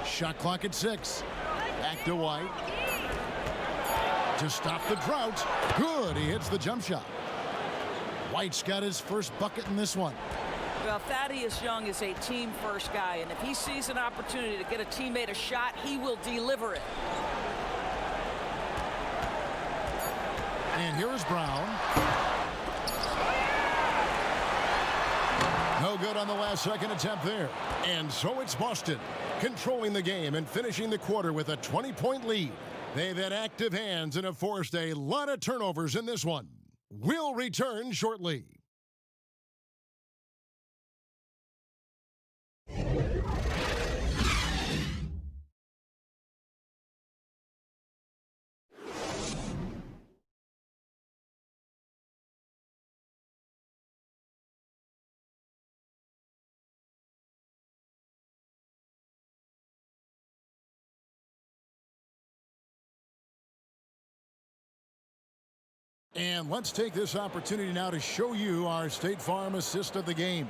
Shot clock at 6. Back to White. To stop the drought. Good. He hits the jump shot. White's got his first bucket in this one. Well, Thaddeus Young is a team-first guy, and if he sees an opportunity to get a teammate a shot, he will deliver it. And here is Brown. No good on the last second attempt there. And so it's Boston controlling the game and finishing the quarter with a 20-point lead. They've had active hands and have forced a lot of turnovers in this one. We'll return shortly. And let's take this opportunity now to show you our State Farm assist of the game.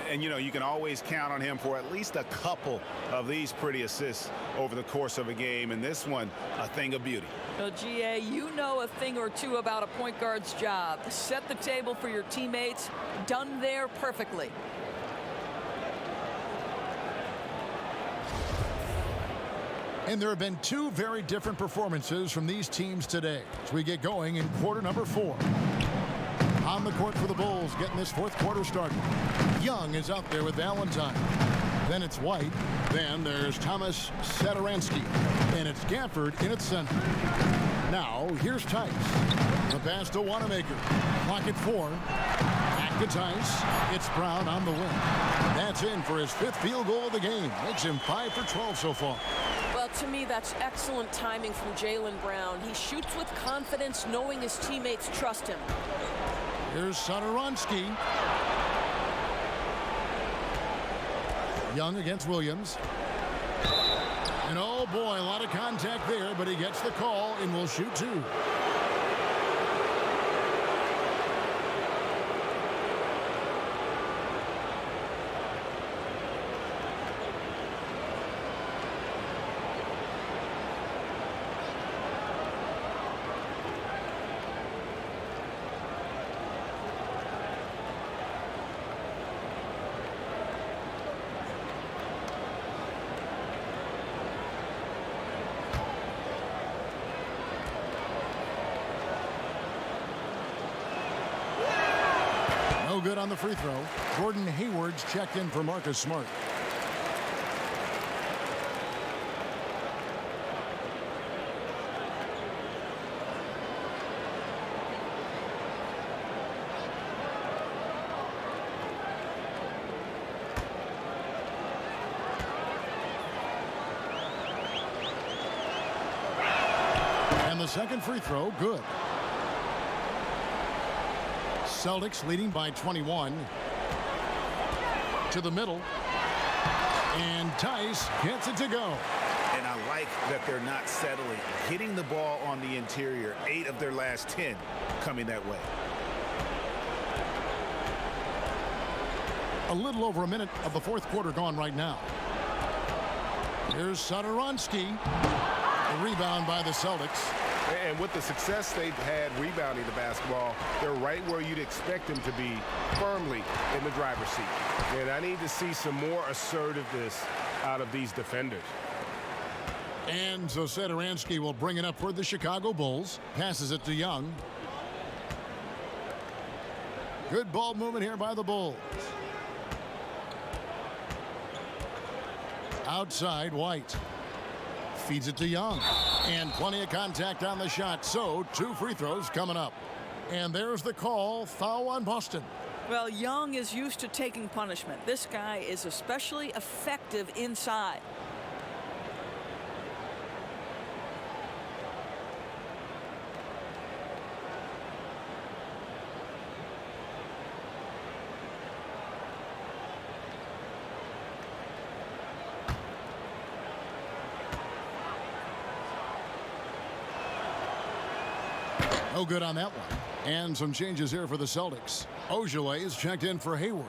And, you know, you can always count on him for at least a couple of these pretty assists over the course of a game. And this one, a thing of beauty. Well, GA, you know a thing or two about a point guard's job. Set the table for your teammates. Done there perfectly. And there have been 2 very different performances from these teams today as we get going in quarter number 4. On the court for the Bulls, getting this 4th quarter started. Young is out there with Valentine. Then it's White. Then there's Thomas Satoransky. And it's Gafford in its center. Now, here's Tice. The pass to Wanamaker. Clock at 4. Back to Tice. It's Brown on the wing. That's in for his 5th field goal of the game. Makes him 5 for 12 so far. Well, to me, that's excellent timing from Jaylen Brown. He shoots with confidence, knowing his teammates trust him. Here's Satoransky. Young against Williams. And oh boy, a lot of contact there, but he gets the call and will shoot two. No good on the free throw. Gordon Hayward's checked in for Marcus Smart. And the second free throw, good. Celtics leading by 21. To the middle. And Tice gets it to go. And I like that they're not settling. Hitting the ball on the interior. 8 of their last 10 coming that way. A little over a minute of the fourth quarter gone right now. Here's Satoransky. The rebound by the Celtics. And with the success they've had rebounding the basketball, they're right where you'd expect them to be, firmly in the driver's seat. And I need to see some more assertiveness out of these defenders. And so Satoransky will bring it up for the Chicago Bulls. Passes it to Young. Good ball movement here by the Bulls. Outside, White. Feeds it to Young. And plenty of contact on the shot. So 2 free throws coming up. And there's the call. Foul on Boston. Well, Young is used to taking punishment. This guy is especially effective inside. No good on that one. And some changes here for the Celtics. Ojale is checked in for Hayward.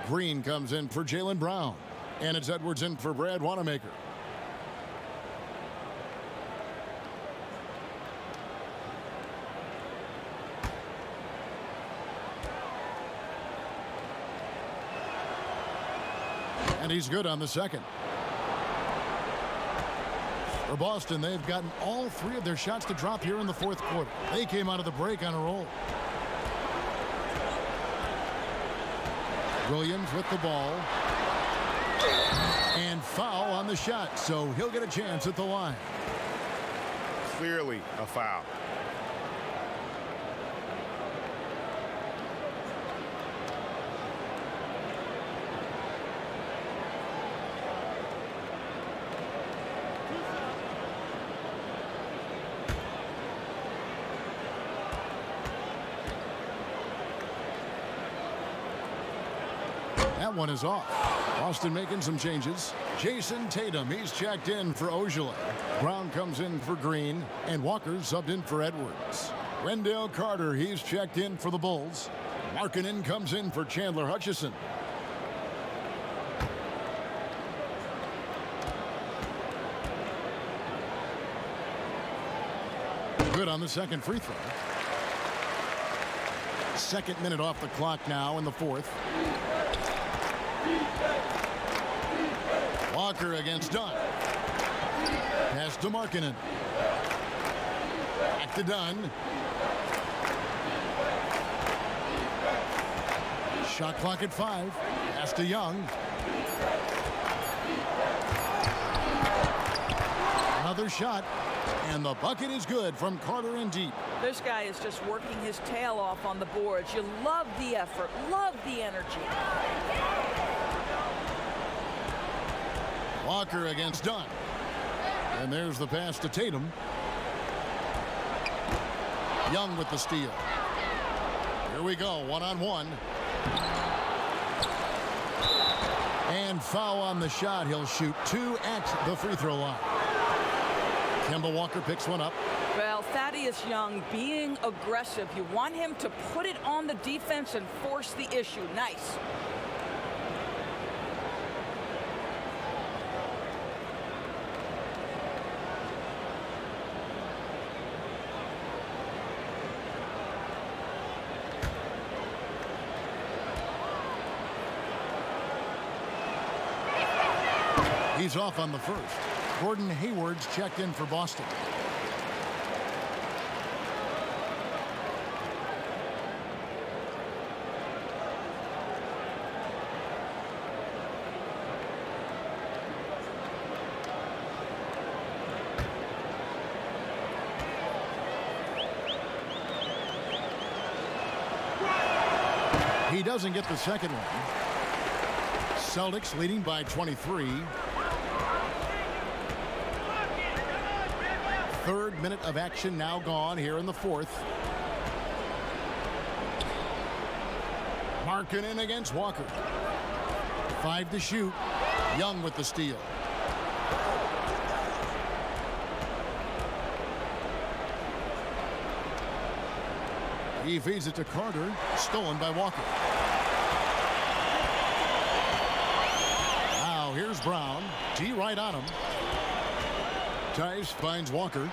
Green comes in for Jaylen Brown. And it's Edwards in for Brad Wanamaker. And he's good on the second. For Boston, they've gotten all 3 of their shots to drop here in the fourth quarter. They came out of the break on a roll. Williams with the ball. And foul on the shot, so he'll get a chance at the line. Clearly a foul. That one is off. Boston making some changes. Jason Tatum, he's checked in for Ojale. Brown comes in for Green, and Walker subbed in for Edwards. Wendell Carter, he's checked in for the Bulls. Markkanen comes in for Chandler Hutchison. Good on the second free throw. Second minute off the clock now in the fourth. Walker against Dunn. Pass to Markkanen. Back to Dunn. Shot clock at 5. Pass to Young. Another shot. And the bucket is good from Carter and deep. This guy is just working his tail off on the boards. You love the effort, love the energy. Walker against Dunn. And there's the pass to Tatum. Young with the steal. Here we go, one-on-one. And And foul on the shot. He'll shoot 2 at the free throw line. Kemba Walker picks one up. Well, Thaddeus Young being aggressive. You want him to put it on the defense and force the issue. Nice. He's off on the first. Gordon Hayward's checked in for Boston. He doesn't get the second one. Celtics leading by 23. Third minute of action now gone here in the fourth. Markkanen against Walker. 5 to shoot. Young with the steal. He feeds it to Carter. Stolen by Walker. Now here's Brown. T right on him. Tice finds Walker.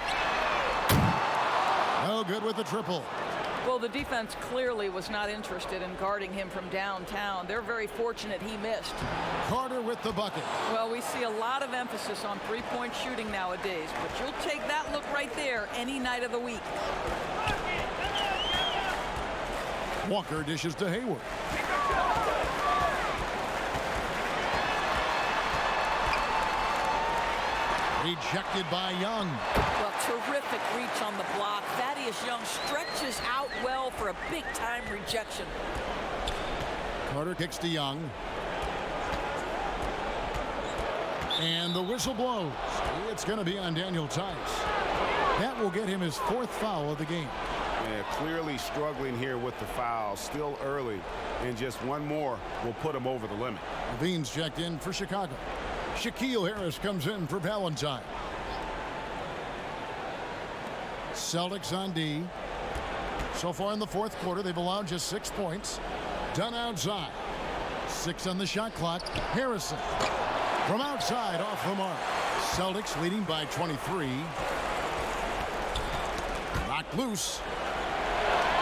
No good with the triple. Well, the defense clearly was not interested in guarding him from downtown. They're very fortunate he missed. Carter with the bucket. Well, we see a lot of emphasis on three-point shooting nowadays, but you'll take that look right there any night of the week. Walker dishes to Hayward. Rejected by Young. Well, terrific reach on the block. Thaddeus Young stretches out well for a big-time rejection. Carter kicks to Young. And the whistle blows. It's going to be on Daniel Tice. That will get him his 4th foul of the game. Yeah, clearly struggling here with the foul. Still early. And just one more will put him over the limit. Levine's checked in for Chicago. Shaquille Harris comes in for Valentine. Celtics on D. So far in the fourth quarter, they've allowed just 6 points. Done outside. 6 on the shot clock. Harrison from outside off the mark. Celtics leading by 23. Knocked loose.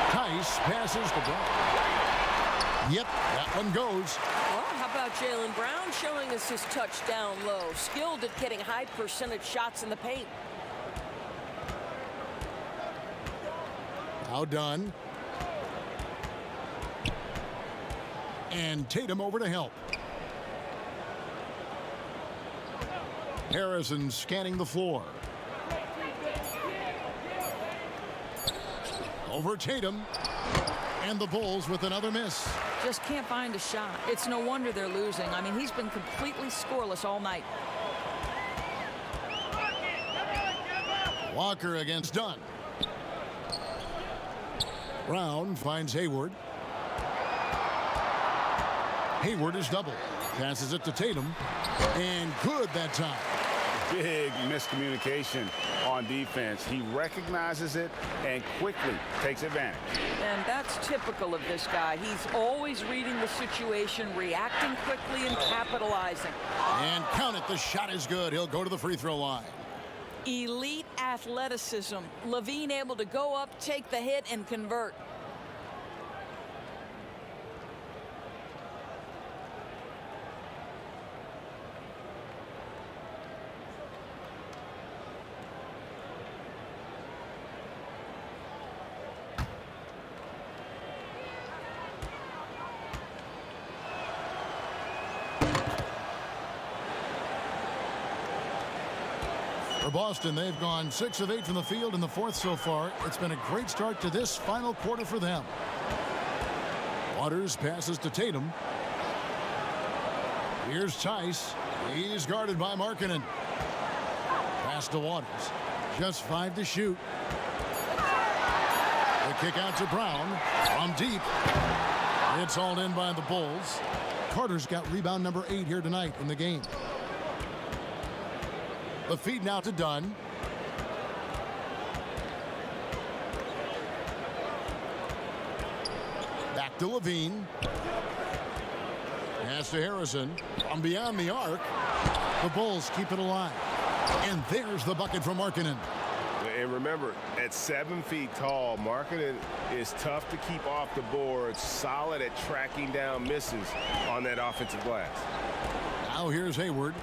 Tice passes to Brown. Yep, that one goes. Well, how about Jaylen Brown showing us his touchdown low? Skilled at getting high percentage shots in the paint. Now done. And Tatum over to help. Harrison scanning the floor. Over Tatum. And the Bulls with another miss. Just can't find a shot. It's no wonder they're losing. I mean, he's been completely scoreless all night. Walker against Dunn. Brown finds Hayward. Hayward is double. Passes it to Tatum. And good that time. Big miscommunication on defense. He recognizes it and quickly takes advantage. And that's typical of this guy. He's always reading the situation, reacting quickly, and capitalizing. And count it. The shot is good. He'll go to the free throw line. Elite athleticism. Levine able to go up, take the hit, and convert. For Boston, they've gone 6 of 8 from the field in the fourth so far. It's been a great start to this final quarter for them. Waters passes to Tatum. Here's Tice. He's guarded by Markkanen. Pass to Waters. Just 5 to shoot. The kick out to Brown. From deep. It's hauled in by the Bulls. Carter's got rebound number 8 here tonight in the game. The feed now to Dunn. Back to Levine. Pass to Harrison. From beyond the arc. The Bulls keep it alive. And there's the bucket from Markkanen. And remember, at 7 feet tall, Markkanen is tough to keep off the board, solid at tracking down misses on that offensive glass. Now here's Hayward.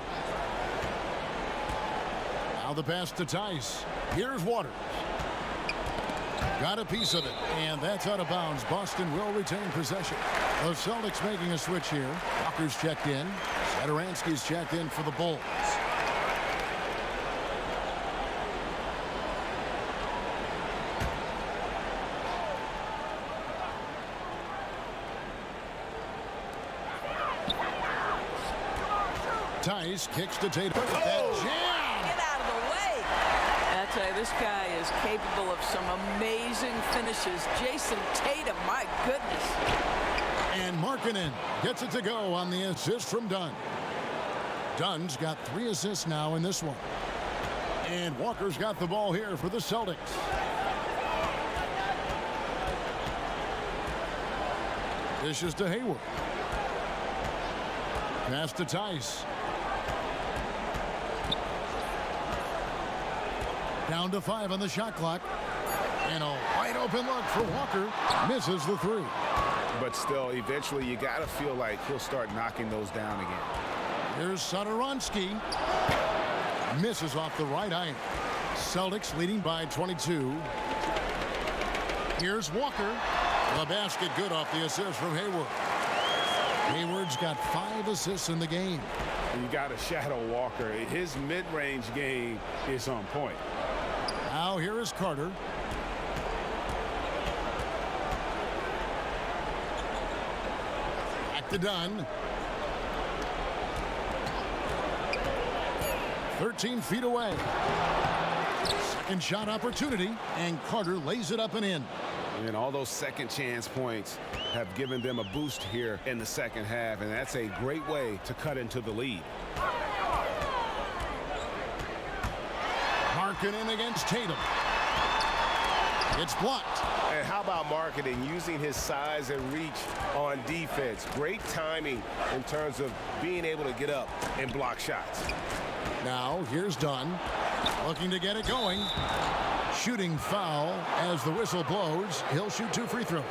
Now the pass to Tice. Here's Waters. Got a piece of it, and that's out of bounds. Boston will retain possession. The Celtics making a switch here. Walker's checked in. Satoransky's checked in for the Bulls. Tice kicks to Tatum. That jam! Get out of the way. I tell you, this guy is capable of some amazing finishes. Jason Tatum, my goodness. And Markkanen gets it to go on the assist from Dunn. Dunn's got 3 assists now in this one. And Walker's got the ball here for the Celtics. Dishes to Hayward. Pass to Tice. Down to 5 on the shot clock. And a wide open look for Walker. Misses the 3. But still, eventually you got to feel like he'll start knocking those down again. Here's Satoransky. Misses off the right eye. Celtics leading by 22. Here's Walker. The basket good off the assist from Hayward. Hayward's got 5 assists in the game. You got to shadow Walker. His mid-range game is on point. Now here is Carter. Back to Dunn. 13 feet away. Second shot opportunity, and Carter lays it up and in. And all those second chance points have given them a boost here in the second half, and that's a great way to cut into the lead. Markkanen against Tatum. It's blocked. And how about Markkanen using his size and reach on defense? Great timing in terms of being able to get up and block shots. Now here's Dunn, looking to get it going. Shooting foul as the whistle blows. He'll shoot 2 free throws.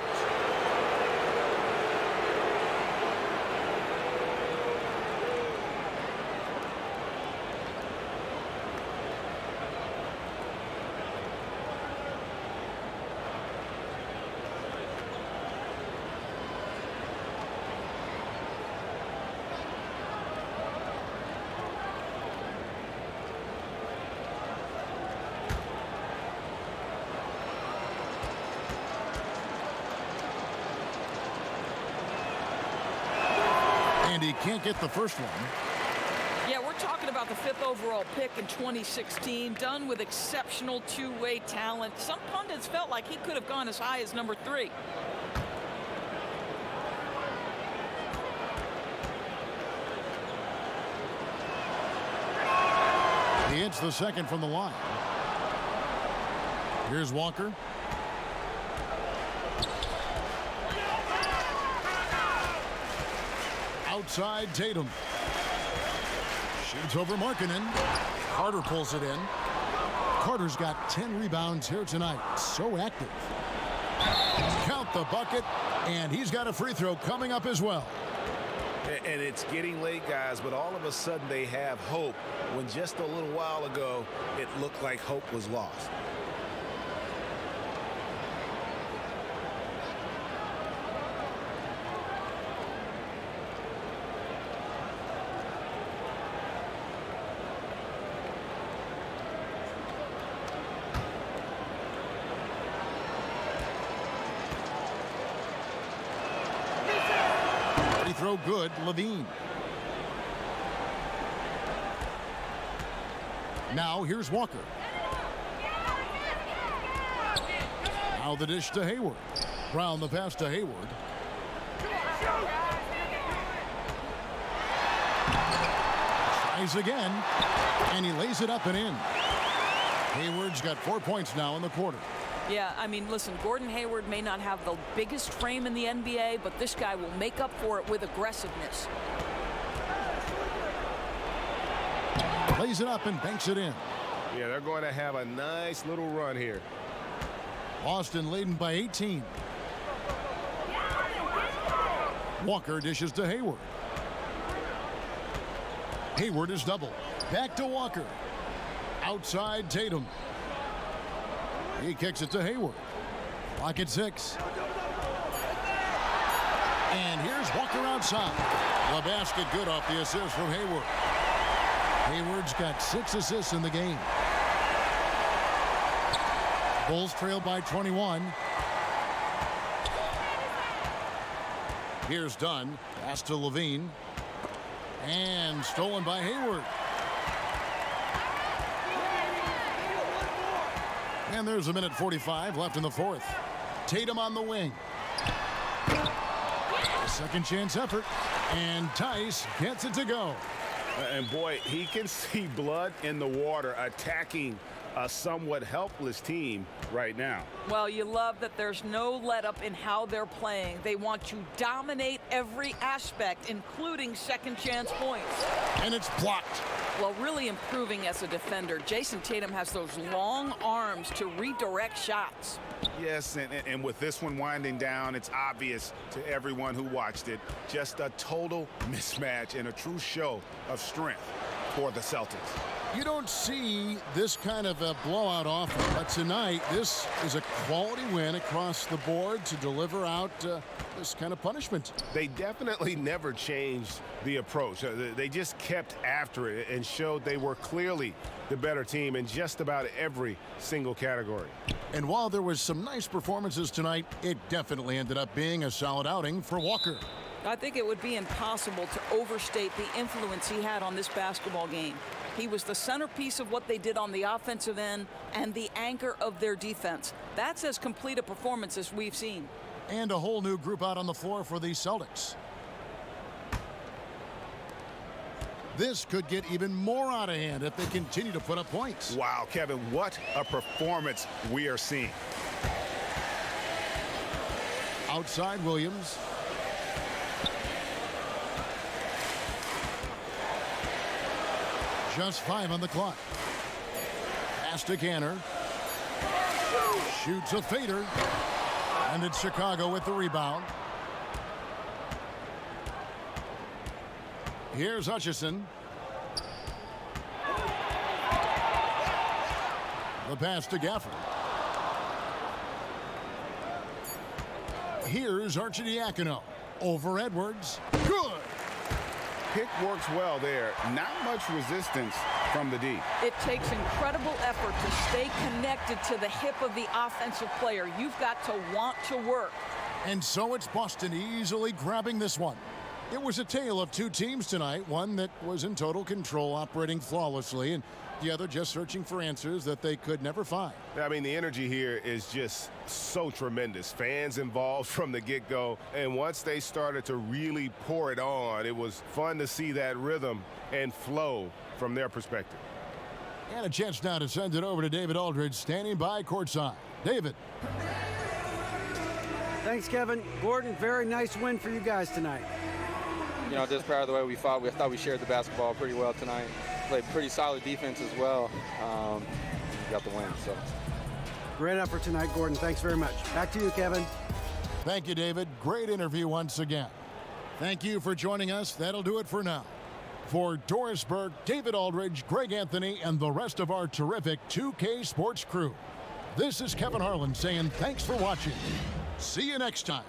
And he can't get the first one. Yeah, we're talking about the 5th overall pick in 2016. Dunn with exceptional two-way talent. Some pundits felt like he could have gone as high as number 3. He hits the second from the line. Here's Walker. Outside Tatum. Shoots over Markkanen. Carter pulls it in. Carter's got 10 rebounds here tonight. So active. Count the bucket, and he's got a free throw coming up as well. And it's getting late, guys, but all of a sudden they have hope when just a little while ago it looked like hope was lost. Throw good, Levine. Now here's Walker. Now the dish to Hayward. Brown the pass to Hayward. Tries again, and he lays it up and in. Hayward's got 4 points now in the quarter. Yeah, I mean, listen, Gordon Hayward may not have the biggest frame in the NBA, but this guy will make up for it with aggressiveness. Lays it up and banks it in. Yeah, they're going to have a nice little run here. Boston leading by 18. Walker dishes to Hayward. Hayward is doubled. Back to Walker. Outside Tatum. He kicks it to Hayward. Clock at 6. And here's Walker outside. The basket good off the assist from Hayward. Hayward's got 6 assists in the game. Bulls trail by 21. Here's Dunn. Pass to Levine. And stolen by Hayward. And there's a minute 45 left in the fourth. Tatum on the wing. A second chance effort. And Tice gets it to go. And boy, he can see blood in the water attacking a somewhat helpless team right now. Well, you love that there's no let up in how they're playing. They want to dominate every aspect, including second chance points. And it's blocked. Well, really improving as a defender. Jason Tatum has those long arms to redirect shots. Yes, and with this one winding down, it's obvious to everyone who watched it. Just a total mismatch and a true show of strength for the Celtics. You don't see this kind of a blowout often, but tonight this is a quality win across the board to deliver out this kind of punishment. They definitely never changed the approach. They just kept after it and showed they were clearly the better team in just about every single category. And while there was some nice performances tonight, it definitely ended up being a solid outing for Walker. I think it would be impossible to overstate the influence he had on this basketball game. He was the centerpiece of what they did on the offensive end and the anchor of their defense. That's as complete a performance as we've seen. And a whole new group out on the floor for the Celtics. This could get even more out of hand if they continue to put up points. Wow, Kevin, what a performance we are seeing. Outside Williams. Just 5 on the clock. Pass to Ganner. Shoots a fader. And it's Chicago with the rebound. Here's Hutchison. The pass to Gafford. Here's Arcidiacono. Over Edwards. Good. Pick works well there. Not much resistance from the D. It takes incredible effort to stay connected to the hip of the offensive player. You've got to want to work. And so it's Boston easily grabbing this one. It was a tale of two teams tonight, one that was in total control, operating flawlessly, and the other just searching for answers that they could never find. I mean, the energy here is just so tremendous. Fans involved from the get-go, and once they started to really pour it on, it was fun to see that rhythm and flow from their perspective. And a chance now to send it over to David Aldridge, standing by courtside. David. Thanks, Kevin. Gordon, very nice win for you guys tonight. You know, just proud of the way we fought. I thought we shared the basketball pretty well tonight. Played pretty solid defense as well. Got the win, so. Great effort tonight, Gordon. Thanks very much. Back to you, Kevin. Thank you, David. Great interview once again. Thank you for joining us. That'll do it for now. For Doris Burke, David Aldridge, Greg Anthony, and the rest of our terrific 2K Sports crew, this is Kevin Harlan saying thanks for watching. See you next time.